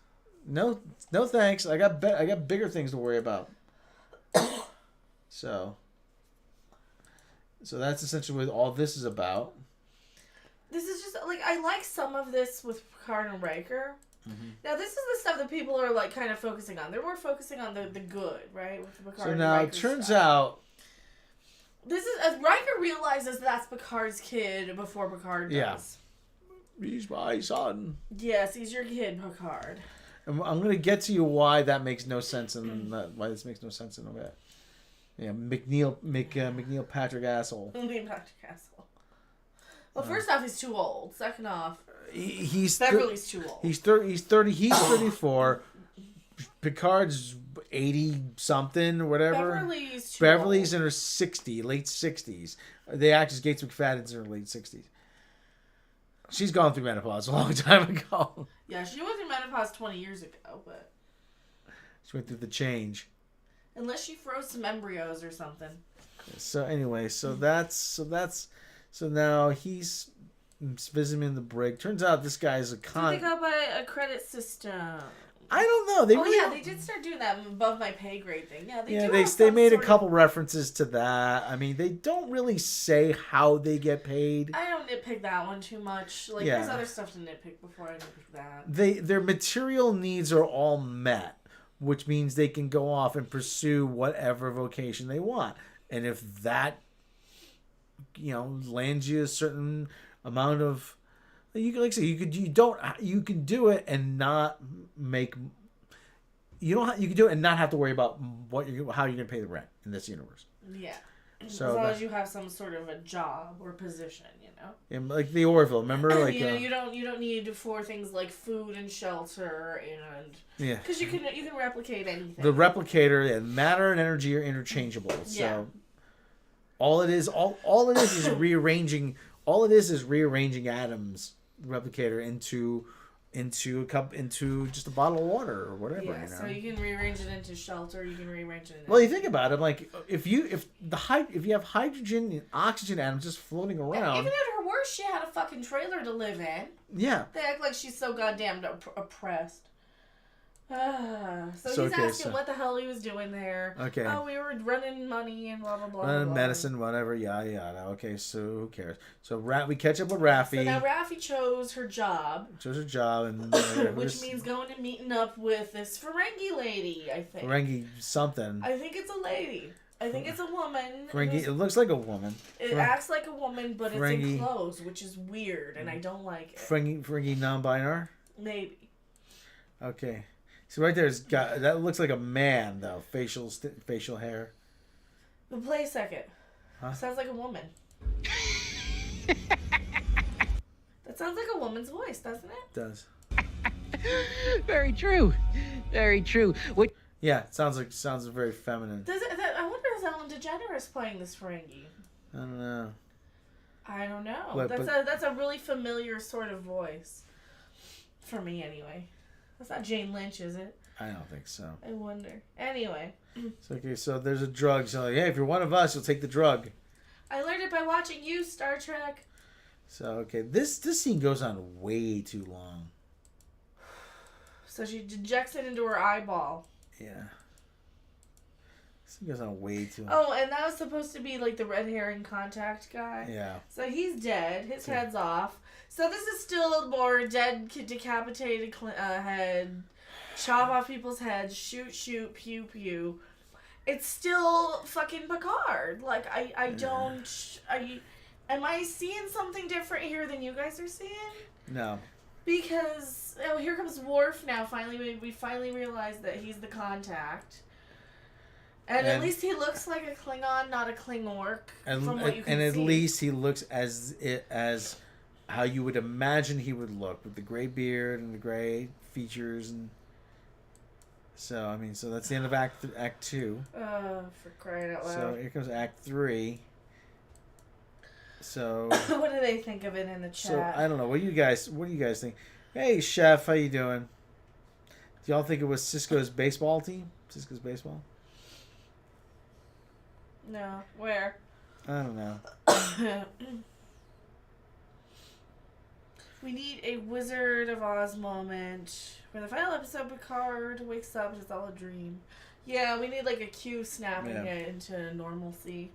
No thanks. I got bigger things to worry about. So that's essentially what all this is about. This is just like, I like some of this with Picard and Riker. Now this is the stuff that people are like kind of focusing on. They're more focusing on the good, right? With the Picard So and now Riker it turns stuff. out. This is, as Riker realizes that's Picard's kid before Picard does. Yeah. He's my son. Yes, he's your kid, Picard. I'm going to get to you why that makes no sense and why this makes no sense in a bit. Yeah, McNeil Patrick asshole. Patrick asshole. Well, first off, he's too old. Second off, he's Beverly's too old. He's 30. He's 34. Picard's 80 something or whatever. Beverly's in her late 60s. The actress Gates McFadden's in her late 60s. She's gone through menopause a long time ago. Yeah, she went through menopause 20 years ago, but she went through the change. Unless she froze some embryos or something. So anyway, so now he's visiting in the brig. Turns out this guy's a con. So they go by a credit system. I don't know. They did start doing that above my pay grade thing. Yeah, they made a couple references to that. I mean, they don't really say how they get paid. I don't nitpick that one too much. Like, there's other stuff to nitpick before I nitpick that. Their material needs are all met, which means they can go off and pursue whatever vocation they want. And if that, lands you a certain amount of, you can, like I say, you can do it and not make. You can do it and not have to worry about how you're going to pay the rent in this universe. Yeah. So as long as you have some sort of a job or position, And like the Orville, remember? Like you don't need for things like food and shelter and because you can replicate anything. The replicator and matter and energy are interchangeable. So all it is is rearranging. All it is rearranging atoms, replicator into just a bottle of water or whatever. Yeah, so you can rearrange it into shelter. You can rearrange it. Well, you think about it, like if you have hydrogen and oxygen atoms just floating around. Even at her worst, she had a fucking trailer to live in. Yeah. They act like she's so goddamn oppressed. So he's asking what the hell he was doing there. Okay. Oh, we were running money and blah blah blah. Medicine, whatever, yada yada. Okay, so who cares? So we catch up with Raffi. So now Raffi chose her job. And which means going and meeting up with this Ferengi lady. I think. Ferengi something. I think it's a lady. I think it's a woman. Ferengi. It looks like a woman. It acts like a woman, but Ferengi, it's in clothes, which is weird, and I don't like it. Ferengi non-binary. Maybe. Okay. So right there's that looks like a man though, facial hair. But play a second. Huh? Sounds like a woman. That sounds like a woman's voice, doesn't it? It does. Very true. Very true. Yeah, it sounds very feminine. I wonder if Ellen DeGeneres playing this Ferengi. I don't know. I don't know. That's a really familiar sort of voice. For me, anyway. That's not Jane Lynch, is it? I don't think so. I wonder. Anyway. So there's a drug. So hey, if you're one of us, you'll take the drug. I learned it by watching you, Star Trek. So this scene goes on way too long. So she injects it into her eyeball. Yeah. This scene goes on way too long. Oh, and that was supposed to be like the red herring contact guy. Yeah. So he's dead. His head's off. So this is still more dead, decapitated head. Chop off people's heads. Shoot, pew, pew. It's still fucking Picard. Like, am I seeing something different here than you guys are seeing? No. Because, here comes Worf now. Finally, we finally realize that he's the contact. And at least he looks like a Klingon, not a Klingork. And from what you can and at see. least he looks as how you would imagine he would look, with the gray beard and the gray features. And so I mean, so that's the end of Act 2. For crying out loud. So here comes Act 3. So what do they think of it in the chat? so I don't know. What do you guys think? Hey Chef, how you doing? Do y'all think it was Cisco's baseball team? Cisco's baseball? No. Where? I don't know. We need a Wizard of Oz moment. For the final episode, Picard wakes up and it's all a dream. Yeah, we need like a Q snapping it into normalcy.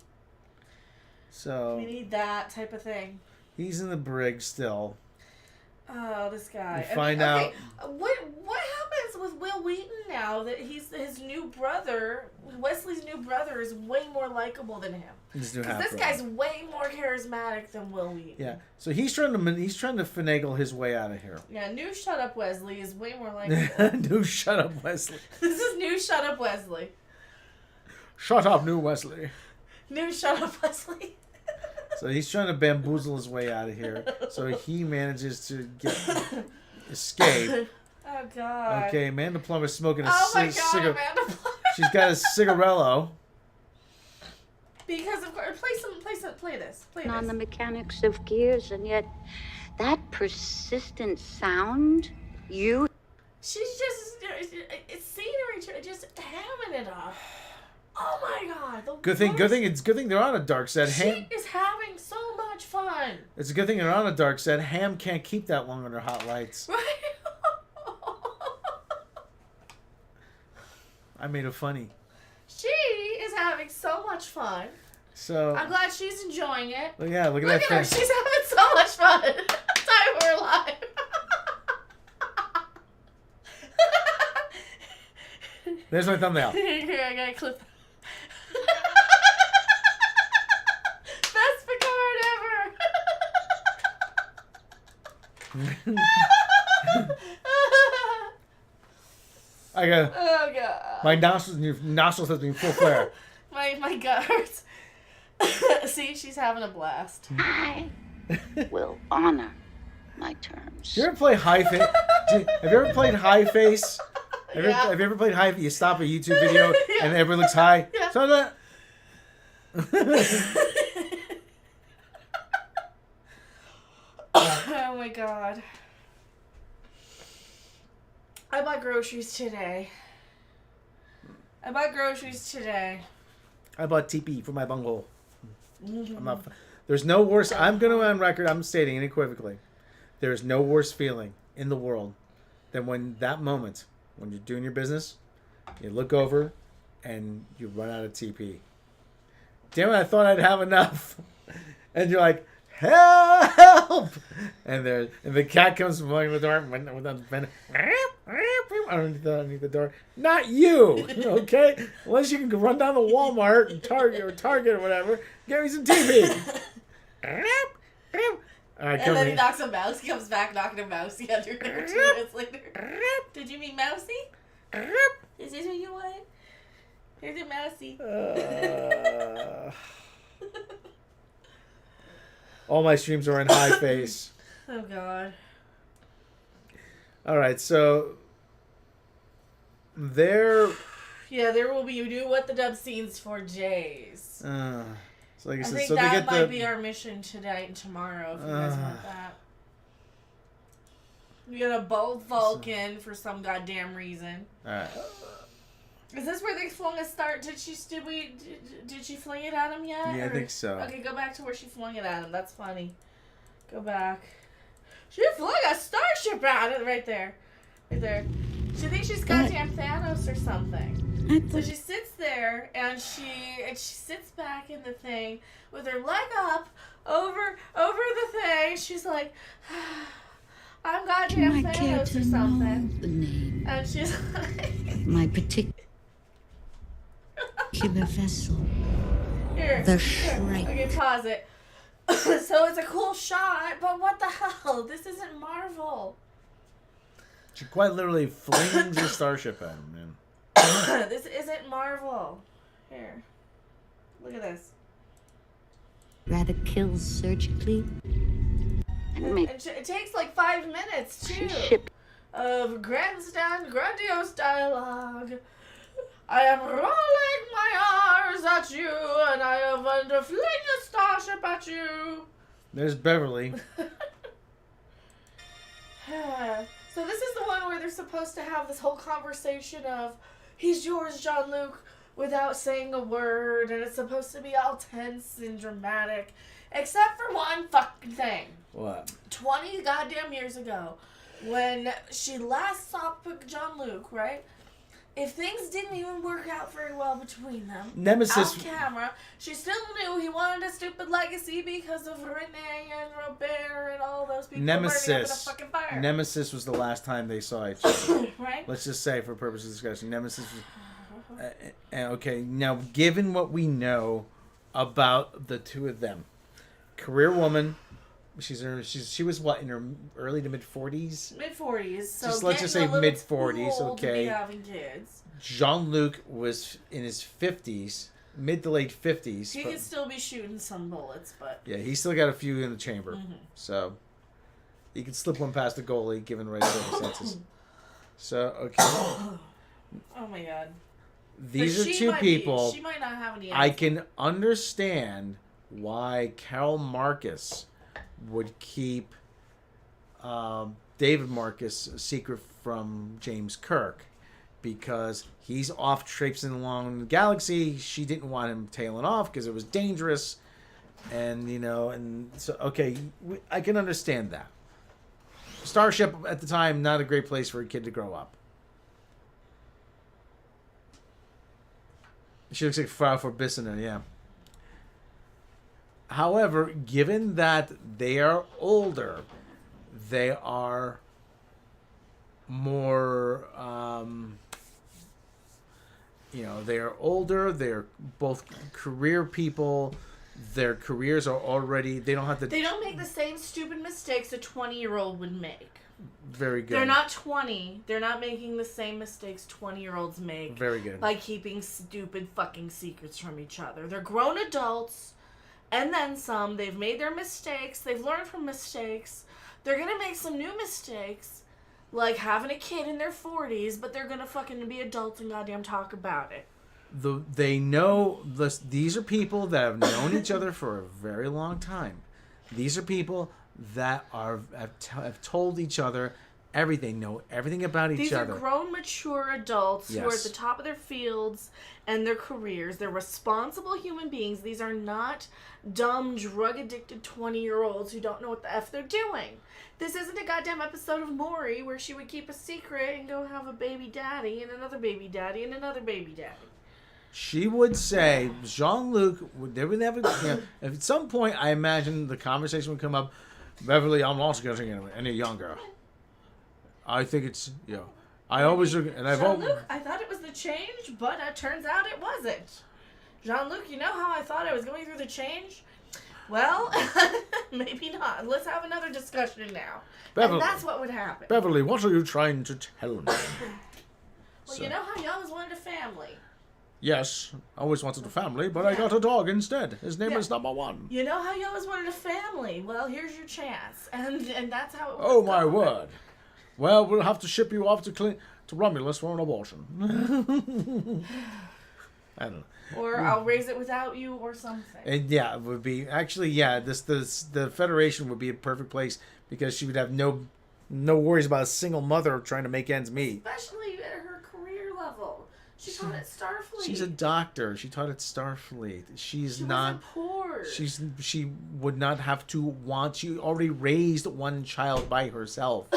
So We need that type of thing. he's in the brig still. Oh, this guy. You find out. What happens with Will Wheaton now that he's his new brother? Wesley's new brother is way more likable than him. His new Because this half-brother. guy's way more charismatic than Will Wheaton. Yeah. So he's trying to finagle his way out of here. Yeah, new Shut Up Wesley is way more likable. New shut up, Wesley. This is new Shut Up Wesley. Shut up, new Wesley. New Shut Up Wesley. So he's trying to bamboozle his way out of here. So he manages to escape. Oh God. Okay, Amanda Plummer's smoking a Oh my God, cigarette. Amanda Plummer. She's got a cigarello. Because of course, play this. On the mechanics of gears, and yet that persistent sound, you. She's just it's scenery, just hamming it up. Oh my God. Good thing they're on a dark set. She is having so much fun. It's a good thing they're on a dark set. Ham can't keep that long under hot lights. Right? I made it funny. She is having so much fun. So I'm glad she's enjoying it. well, yeah, look at Look that at her. thing. She's having so much fun. Time we're alive. There's my thumbnail. Here, I gotta clip. Best Picard ever. I got Oh God. my nostrils has been full flare. My gut hurts. See, she's having a blast. I will honor my terms. Do you ever play high face? Have you ever played high face? Have you ever played high? You stop a YouTube video and everyone looks high. Yeah. So that. Oh my God. I bought groceries today. I bought TP for my bunghole. I'm not. There's no worse. I'm going to on record. I'm stating unequivocally, there is no worse feeling in the world than when that moment when you're doing your business, you look over, and you run out of TP. Damn it! I thought I'd have enough, and you're like, help! And the cat comes from the door underneath the door. Not you, okay? Unless you can run down to Walmart and Target or whatever, get me some TV. All right, And then he knocks a mouse. He comes back knocking a mousey under there 2 minutes later. Did you mean mousy? Is this what you want? Here's a mousy. All my streams are in high face. Oh God. All right, so there will be do what the dub scenes for Jays. so like I I said, think so they that get might the be our mission tonight and tomorrow if you guys want that. We got a bold Vulcan for some goddamn reason. all right. Is this where they flung a start? Did she fling it at him yet? Yeah, I think so. Okay, go back to where she flung it at him. That's funny. Go back. She flung a starship at it right there. Right there. She thinks she's goddamn Thanos or something. So she sits there and she sits back in the thing with her leg up over the thing. She's like, I'm goddamn Thanos or something. The name, And she's like, my particular vessel. here. The Here. Shrike. Okay, pause it. So it's a cool shot, but what the hell? This isn't Marvel. She quite literally flings the starship at him, man. This isn't Marvel. Here. Look at this. Rather kill surgically and make It takes like 5 minutes, too. ship. Of grandiose dialogue. I am rolling my R's at you, and I am going to fling a starship at you. There's Beverly. So this is the one where they're supposed to have this whole conversation of, he's yours, Jean-Luc, without saying a word, and it's supposed to be all tense and dramatic, except for one fucking thing. What? 20 goddamn years ago, when she last saw Jean-Luc, right? If things didn't even work out very well between them, Nemesis. off camera, she still knew he wanted a stupid legacy because of Renee and Robert and all those people burning up in a fucking fire. Nemesis was the last time they saw each other. Right? Let's just say, for purposes of discussion, Nemesis was... okay, now, given what we know about the two of them, career woman... She was what, in her early to mid 40s? Mid 40s. So just let's just say mid 40s. Okay. To be having kids. Jean-Luc was in his 50s, mid to late 50s. He could still be shooting some bullets, but yeah, he's still got a few in the chamber, so he could slip one past the goalie given the right circumstances. So okay. Oh my god. These are two people. She might not have any. I can understand why Carol Marcus would keep David Marcus a secret from James Kirk, because he's off traipsing along the galaxy. She didn't want him tailing off because it was dangerous, and and so okay, I can understand that. Starship at the time, not a great place for a kid to grow up. She looks like Frau Bissiner, yeah. However, given that they are older, they are more, they are older, they're both career people, their careers are already, they don't have to... They don't make the same stupid mistakes a 20-year-old would make. Very good. They're not 20. They're not making the same mistakes 20-year-olds make. Very good. By keeping stupid fucking secrets from each other. They're grown adults... And then some. They've made their mistakes. They've learned from mistakes. They're going to make some new mistakes. Like having a kid in their 40s. But they're going to fucking be adults and goddamn talk about it. They know... These are people that have known each other for a very long time. These are people that have told each other everything. Know everything about each other. These are grown, mature adults who are at the top of their fields and their careers. They're responsible human beings. These are not dumb, drug-addicted 20-year-olds who don't know what the F they're doing. This isn't a goddamn episode of Maury where she would keep a secret and go have a baby daddy and another baby daddy and another baby daddy. She would say, Jean-Luc, they would never... if at some point, I imagine the conversation would come up, Beverly, I'm also getting any younger. I think it's, I always... And I've Jean-Luc, I thought it was the change, but it turns out it wasn't. Jean-Luc, you know how I thought I was going through the change? Well, maybe not. Let's have another discussion now. Beverly, and that's what would happen. Beverly, what are you trying to tell me? Well, you know how you always wanted a family. Yes, I always wanted a family, but I got a dog instead. His name is number 1. You know how you always wanted a family? Well, here's your chance. And that's how it works. Oh, my word. Well, we'll have to ship you off to Romulus for an abortion. I don't know. Or I'll raise it without you or something. And yeah, it would be... Actually, yeah, the Federation would be a perfect place because she would have no worries about a single mother trying to make ends meet. Especially at her career level. She taught at Starfleet. She's a doctor. She taught at Starfleet. She wasn't poor. She would not have to want... She already raised one child by herself.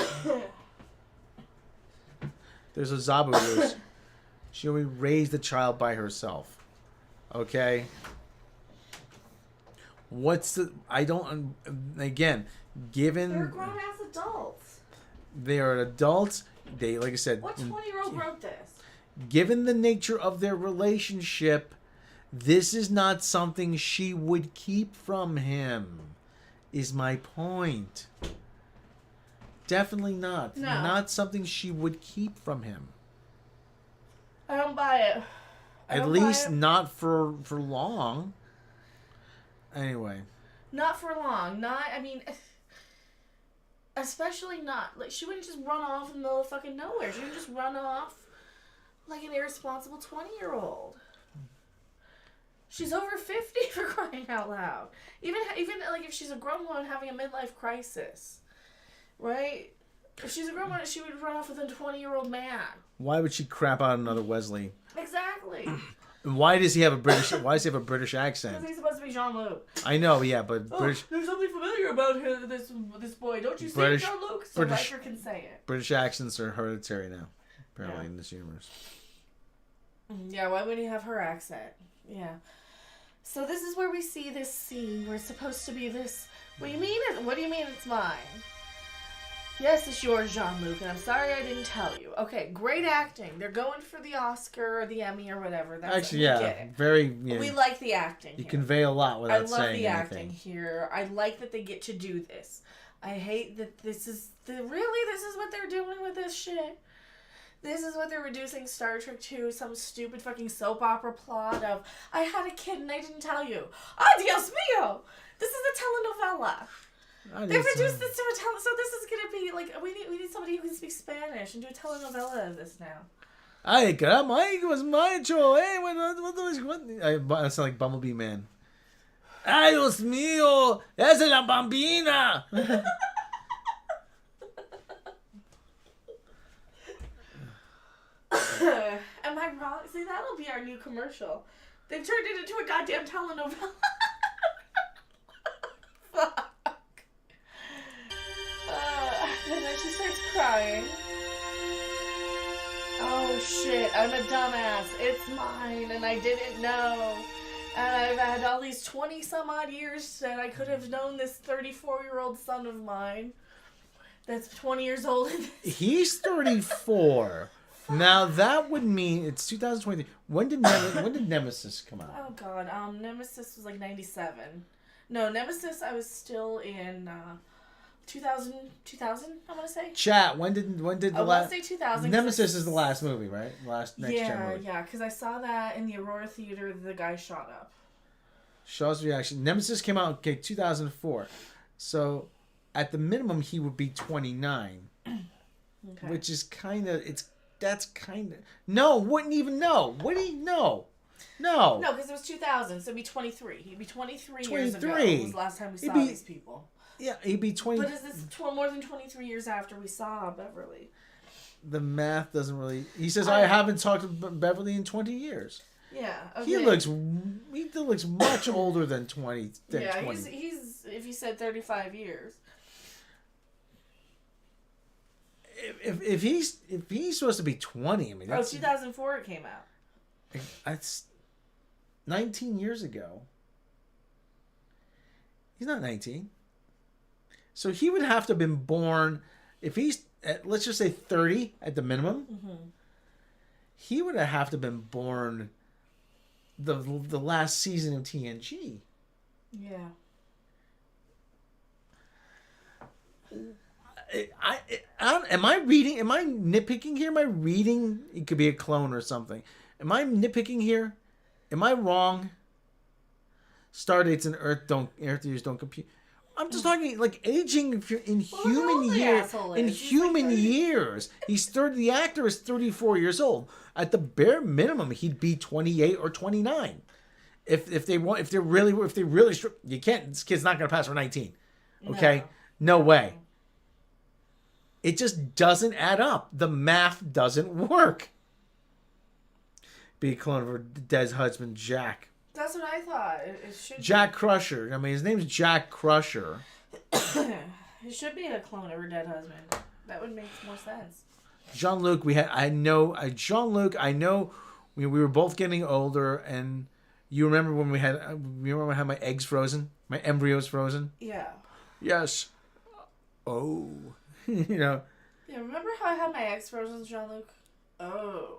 There's a Zabu loose. She already raised a child by herself. Okay? What's the... I don't... Again, given... They're grown-ass adults. They are adults. They, like I said... What 20-year-old wrote this? Given the nature of their relationship, this is not something she would keep from him, is my point. Definitely not. No. Not something she would keep from him. I don't buy it. At least not for long. Anyway. Not for long. I mean, especially not. Like, she wouldn't just run off in the middle of fucking nowhere. She would just run off like an irresponsible 20-year-old. She's over 50 for crying out loud. Even like if she's a grown woman having a midlife crisis, right? If she's a grown woman, she would run off with a 20-year-old man. Why would she crap out another Wesley? Exactly. And why does he have a British? Why does he have a British accent? Because he's supposed to be Jean-Luc. I know, yeah, but British. There's something familiar about him, this boy. Don't you see Jean-Luc? So Riker can say it. British accents are hereditary now, apparently, in this universe. Yeah, why would he have her accent? Yeah. So this is where we see this scene. We're supposed to be this. What do you mean? What do you mean it's mine? Yes, it's yours, Jean-Luc, and I'm sorry I didn't tell you. Okay, great acting. They're going for the Oscar or the Emmy or whatever. That's Actually, yeah, very. Yeah, we like the acting. You here. convey a lot without saying anything. I love the acting here. I like that they get to do this. I hate that this is what they're doing with this shit. This is what they're reducing Star Trek to, some stupid fucking soap opera plot of, I had a kid and I didn't tell you. Oh, Dios mío! This is a telenovela. They reduced this to a telenovela, so this is gonna be, like, we need somebody who can speak Spanish and do a telenovela of this now. Ay, caramba, ay, was macho, eh, what? I sound like Bumblebee Man. Ay, Dios mío, esa es la bambina! Am I wrong? See, that'll be our new commercial. They've turned it into a goddamn telenovela. Fuck. And then she starts crying. Oh shit, I'm a dumbass. It's mine and I didn't know. And I've had all these 20 some odd years that I could have known this 34-year-old son of mine that's 20 years old. He's 34. Now that would mean it's 2023. When did Nemesis come out? Oh god, Nemesis was like 97. No, Nemesis I was still in 2000 I want to say. Chat, when did the last? I want to say 2000. Nemesis is the last movie, right? Last next gen movie. Yeah, because I saw that in the Aurora Theater. The guy shot up. Shaw's reaction. Nemesis came out 2004. So at the minimum he would be 29. Okay. Which is no, wouldn't even know. Would he? No. No, because it was 2000, so it'd be 23. He'd be 23 years ago. Was the last time we saw these people. Yeah, he'd be 20. But is this more than 23 years after we saw Beverly? The math doesn't really. He says I haven't talked to Beverly in 20 years. Yeah. Okay. He looks much older than 20. Yeah, 20. He's if you said 35 years. If he's supposed to be 20, I mean that's 2004 it came out. That's 19 years ago. He's not 19. So he would have to have been born if he's let's just say 30 at the minimum. Mm-hmm. He would have to have been born the last season of TNG. Yeah. Am I nitpicking here? Am I reading? It could be a clone or something. Am I nitpicking here? Am I wrong? Stardates and Earth years don't compute. I'm just talking like aging in human years. In human years, he's 30. The actor is 34 years old. At the bare minimum, he'd be 28 or 29. If they really strip, you can't. This kid's not going to pass for 19. Okay, no way. It just doesn't add up. The math doesn't work. Be a clone of her dead husband, Jack. That's what I thought. It should Jack Crusher. I mean, his name's Jack Crusher. It should be a clone of her dead husband. That would make more sense. Jean-Luc, Jean-Luc, I know we were both getting older, and you remember when I had my eggs frozen? My embryos frozen? Yeah. Yes. Oh. You know. Yeah, remember how I had my eggs frozen, Jean-Luc? Oh,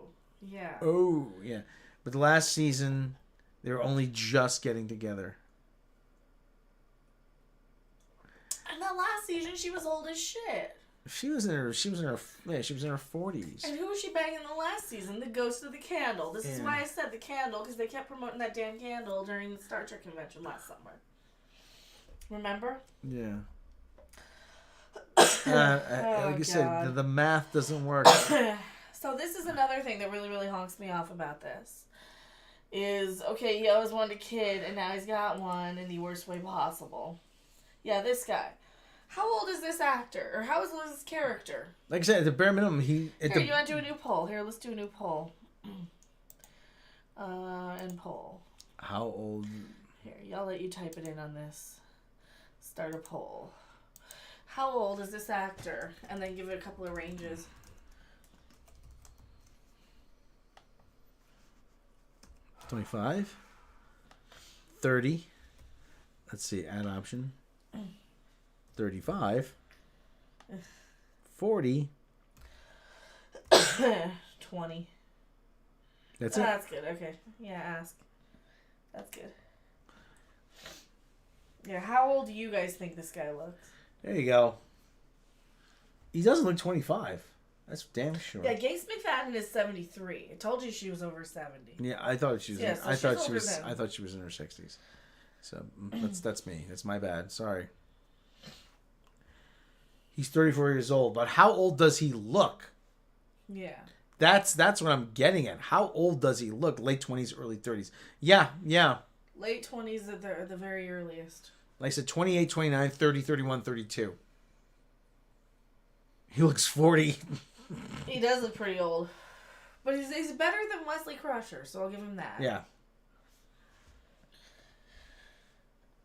yeah. Oh, yeah. But the last season, they were only just getting together. And that last season, she was old as shit. She was in her 40s. And who was she banging the last season? The Ghost of the Candle. This is why I said the candle, because they kept promoting that damn candle during the Star Trek convention last summer. Remember? Yeah. Like you said, the math doesn't work. So this is another thing that really, really honks me off about this. Is, okay, he always wanted a kid, and now he's got one in the worst way possible. Yeah, this guy. How old is this actor? Or how old is this character? Like I said, at the bare minimum, Here, you want to do a new poll? Here, let's do a new poll. And poll. How old? Here, I'll let you type it in on this. Start a poll. How old is this actor? And then give it a couple of ranges. 25. 30. Let's see, add option. 35. 40. 20. That's it. That's good. Okay. Yeah, ask. That's good. Yeah, how old do you guys think this guy looks? There you go. He doesn't look 25. That's damn sure. Yeah, Gates McFadden is 73. I told you she was over 70. Yeah, I thought she was. Yeah, so I thought she's she was. older than- I thought she was in her 60s. So that's me. That's my bad. Sorry. He's 34 years old, but how old does he look? Yeah. That's what I'm getting at. How old does he look? Late 20s, early 30s. Yeah. Late 20s at the very earliest. Like I said, 28, 29, 30, 31, 32. He looks 40. He does look pretty old. But he's better than Wesley Crusher, so I'll give him that. Yeah.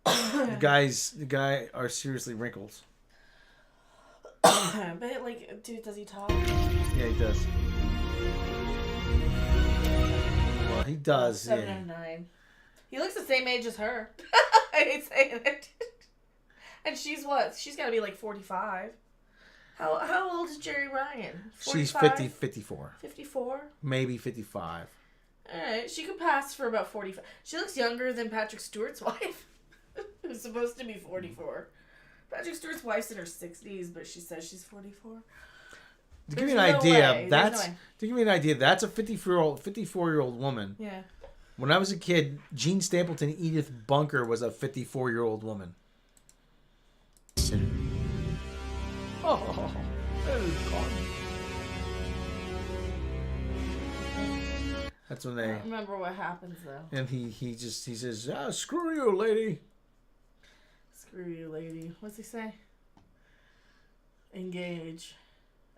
The guy are seriously wrinkled. But, like, dude, does he talk? Yeah, he does. Well, he does. 7 Yeah. and 9. He looks the same age as her. I hate saying it. And she's what? She's got to be like 45. How old is Jerry Ryan? 45? She's 50, 54. 54? Maybe 55. Alright, she could pass for about 45. She looks younger than Patrick Stewart's wife, who's supposed to be 44. Patrick Stewart's wife's in her 60s, but she says she's 44. To give you an There's no idea, way. that's There's no way. to give you an idea, that's a 54-year-old woman. Yeah. When I was a kid, Jean Stapleton, Edith Bunker was a 54-year-old woman. Oh, that's when I they. don't remember what happens though. And he says, "Screw you, lady." Screw you, lady. What's he say? Engage.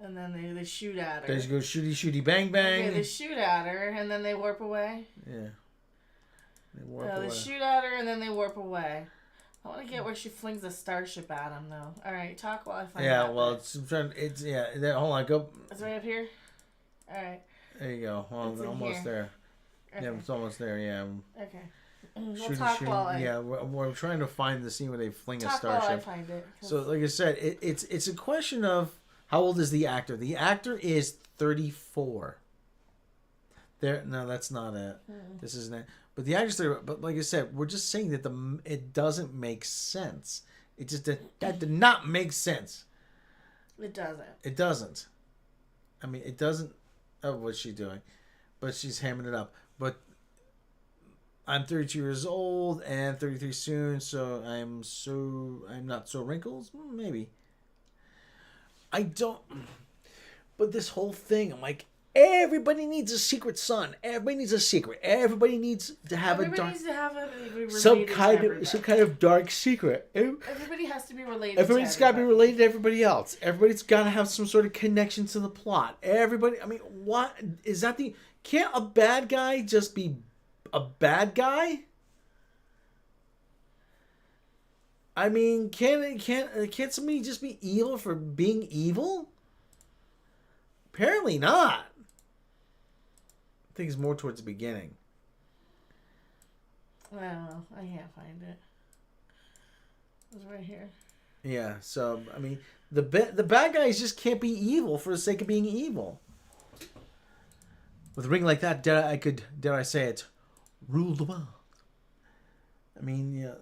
And then they shoot at her. They go shooty bang bang. Okay, they shoot at her and then they warp away. Yeah. They warp No, away. they shoot at her and then they warp away. I want to get where she flings the starship at him though. All right, talk while I find Yeah, that well, bit. it's hold on, go. It's right up here. All right. There you go. Well, It's in almost here. there. Okay. Yeah, it's almost there. Yeah. Okay. We'll talk while I Yeah, we're trying to find the scene where they fling a talk while I starship. find it. 'Cause- So, like I said, it's a question of how old is the actor. The actor is 34. No, that's not it. This isn't it. But the actor's 30. But like I said, we're just saying that it doesn't make sense. It just that did not make sense. It doesn't. It doesn't. I mean, it doesn't. Oh, what's she doing? But she's hamming it up. But I'm 32 years old and 33 soon, so I'm not so wrinkled. Maybe. I don't. But this whole thing, I'm like, everybody needs a secret son. Everybody needs a secret. Everybody needs to have Everybody needs to have a some kind of dark secret. Everybody has to be related. Everybody's got to be related to everybody else. Everybody's got to have some sort of connection to the plot. Everybody, I mean, what is that? Can't a bad guy just be a bad guy? I mean, can't somebody just be evil for being evil? Apparently not. I think it's more towards the beginning. I don't know. I can't find it. It's right here. Yeah, so I mean, the bad guys just can't be evil for the sake of being evil. With a ring like that, dare I say it, rule the world. I mean, yeah.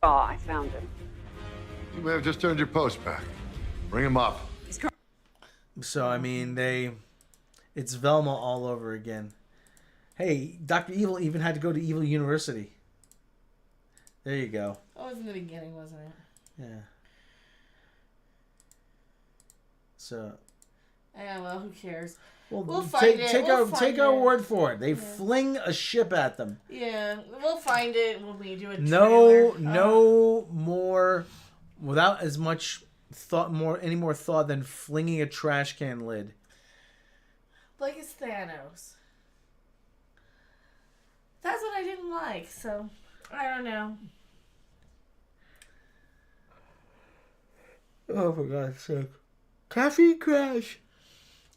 Oh, I found him. You may have just turned your post back. Bring him up. He's So I mean, it's Velma all over again. Hey, Dr. Evil even had to go to Evil University. There you go. That was in the beginning, wasn't it? Yeah. So. Yeah, well, who cares? Well, we'll find it. Take our word for it. They fling a ship at them. Yeah, we'll find it when we do a trailer. trailer. No more, without as much any more thought than flinging a trash can lid. Like it's Thanos. That's what I didn't like, so I don't know. Oh, for God's sake. Caffeine crash.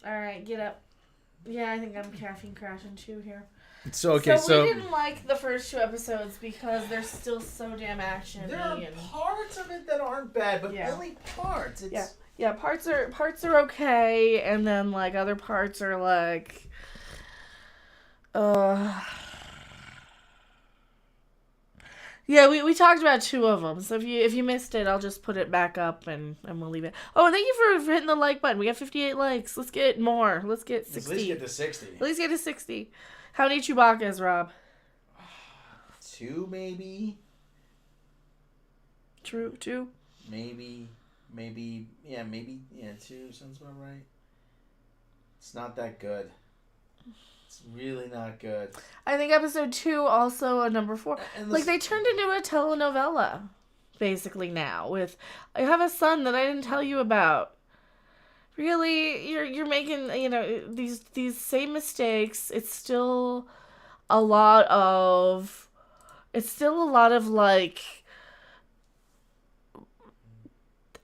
Alright, get up. Yeah, I think I'm caffeine crashing too here. So we didn't like the first 2 episodes because they're still so damn action. There are parts of it that aren't bad, but only parts. Yeah, parts are okay, and then like other parts are like yeah, we talked about 2 of them. So if you missed it, I'll just put it back up and we'll leave it. Oh, and thank you for hitting the like button. We got 58 likes. Let's get more. Let's get 60. At least get to 60. At least get to 60. How many Chewbacca's, Rob? 2 maybe. True, 2. Maybe 2 sounds about right. It's not that good. It's really not good. I think episode 2 also a number 4. Like they turned into a telenovela, basically now. With I have a son that I didn't tell you about. Really, you're making these same mistakes. It's still a lot of like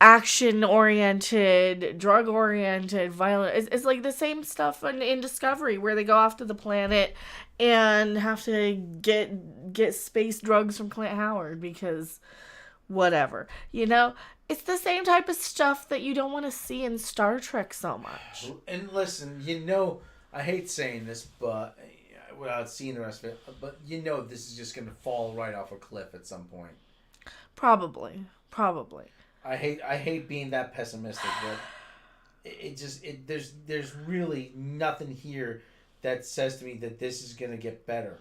action-oriented, drug-oriented, violent. It's like the same stuff in Discovery where they go off to the planet and have to get space drugs from Clint Howard because whatever. It's the same type of stuff that you don't want to see in Star Trek so much. And listen, I hate saying this, but without seeing the rest of it, but this is just going to fall right off a cliff at some point. Probably. I hate being that pessimistic, but there's really nothing here that says to me that this is gonna get better.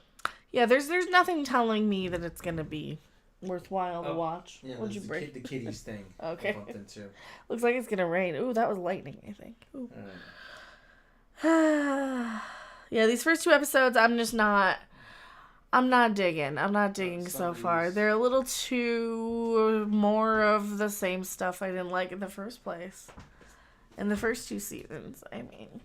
Yeah, there's nothing telling me that it's gonna be worthwhile to watch. Yeah, What'd you break? The kitties thing. Okay. Into. Looks like it's gonna rain. Ooh, that was lightning, I think. Ooh. Yeah, these first 2 episodes, I'm not digging so far. They're a little too more of the same stuff I didn't like in the first place. In the first 2 seasons, I mean.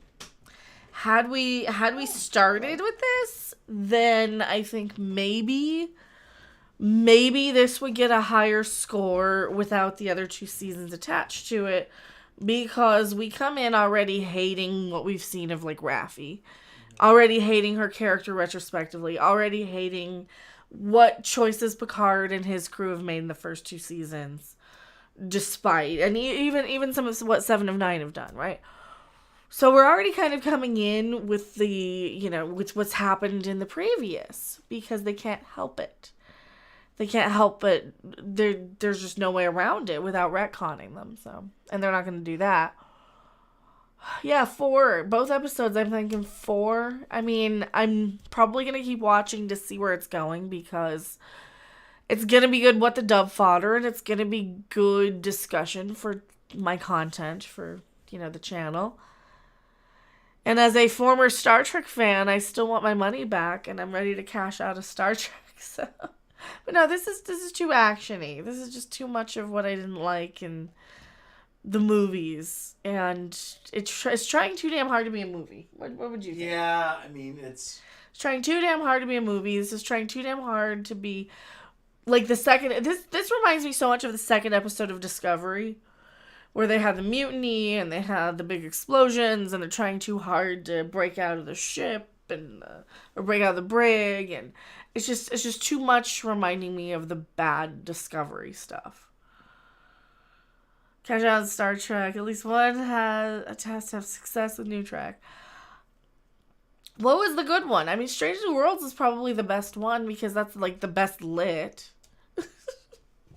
Had we started with this, then I think maybe this would get a higher score without the other 2 seasons attached to it, because we come in already hating what we've seen of like Raffi. Already hating her character retrospectively. Already hating what choices Picard and his crew have made in the first 2 seasons. Despite. And even some of what 7 of 9 have done, right? So we're already kind of coming in with with what's happened in the previous. Because they can't help it. They can't help it. There's just no way around it without retconning them. So, and they're not going to do that. Yeah, 4. Both episodes, I'm thinking 4. I mean, I'm probably going to keep watching to see where it's going because it's going to be good what the dub fodder and it's going to be good discussion for my content for, the channel. And as a former Star Trek fan, I still want my money back and I'm ready to cash out of Star Trek. So, but no, this is too actiony. This is just too much of what I didn't like and the movies, and it's trying too damn hard to be a movie. What would you think? Yeah, I mean, it's trying too damn hard to be a movie. This is trying too damn hard to be like the second. This reminds me so much of the second episode of Discovery, where they had the mutiny and they had the big explosions, and they're trying too hard to break out of the ship and or break out of the brig, and it's just too much reminding me of the bad Discovery stuff. Catch out Star Trek. At least one has a test to have success with new track. What was the good one? I mean, Strange New Worlds is probably the best one because that's like the best lit.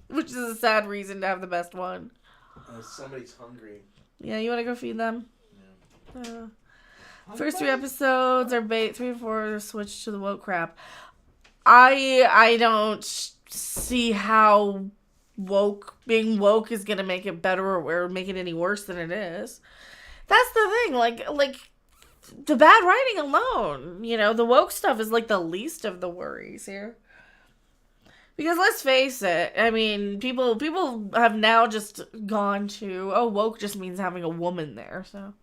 Which is a sad reason to have the best one. Somebody's hungry. Yeah, you want to go feed them? Yeah. First 3 episodes are bait. 3 and 4 are switched to the woke crap. I don't see how being woke is gonna make it better or make it any worse than it is. That's the thing. Like the bad writing alone, you know, the woke stuff is like the least of the worries here. Because let's face it, I mean, people have now just gone to, oh, woke just means having a woman there, so.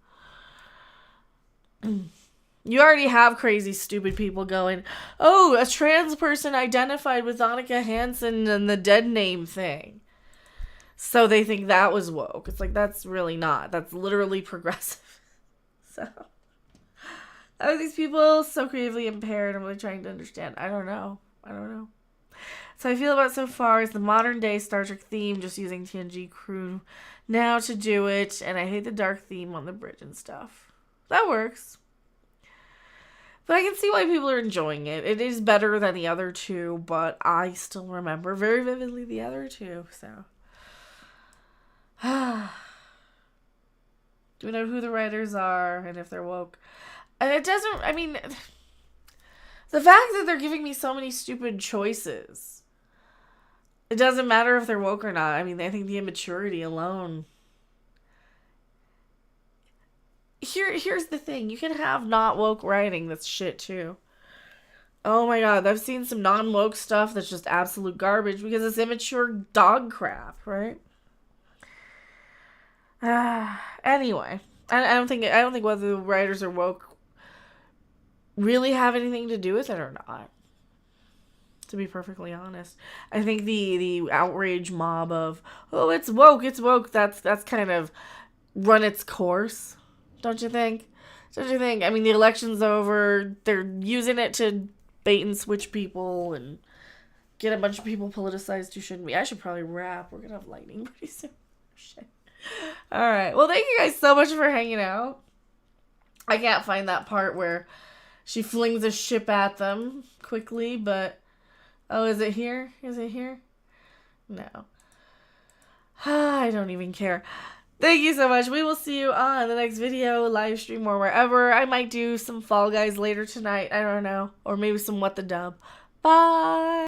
You already have crazy, stupid people going, oh, a trans person identified with Annika Hansen and the dead name thing. So they think that was woke. It's like, that's really not. That's literally progressive. So. Are these people so creatively impaired? I'm really trying to understand. I don't know. So I feel about so far is the modern day Star Trek theme, just using TNG crew now to do it, and I hate the dark theme on the bridge and stuff. That works. But I can see why people are enjoying it. It is better than the other 2, but I still remember very vividly the other 2, so. Do we know who the writers are and if they're woke? And it doesn't, I mean, the fact that they're giving me so many stupid choices. It doesn't matter if they're woke or not. I mean, I think the immaturity alone. Here's the thing. You can have not woke writing that's shit too. Oh my god, I've seen some non-woke stuff that's just absolute garbage because it's immature dog crap, right? Anyway, I don't think whether the writers are woke really have anything to do with it or not. To be perfectly honest, I think the outrage mob of, oh, it's woke, that's kind of run its course, don't you think? I mean, the election's over. They're using it to bait and switch people and get a bunch of people politicized who shouldn't be. I should probably wrap. We're gonna have lightning pretty soon. Shit. All right. Well, thank you guys so much for hanging out. I can't find that part where she flings a ship at them quickly, but. Oh, is it here? No. I don't even care. Thank you so much. We will see you on the next video, live stream, or wherever. I might do some Fall Guys later tonight. I don't know. Or maybe some What the Dub. Bye.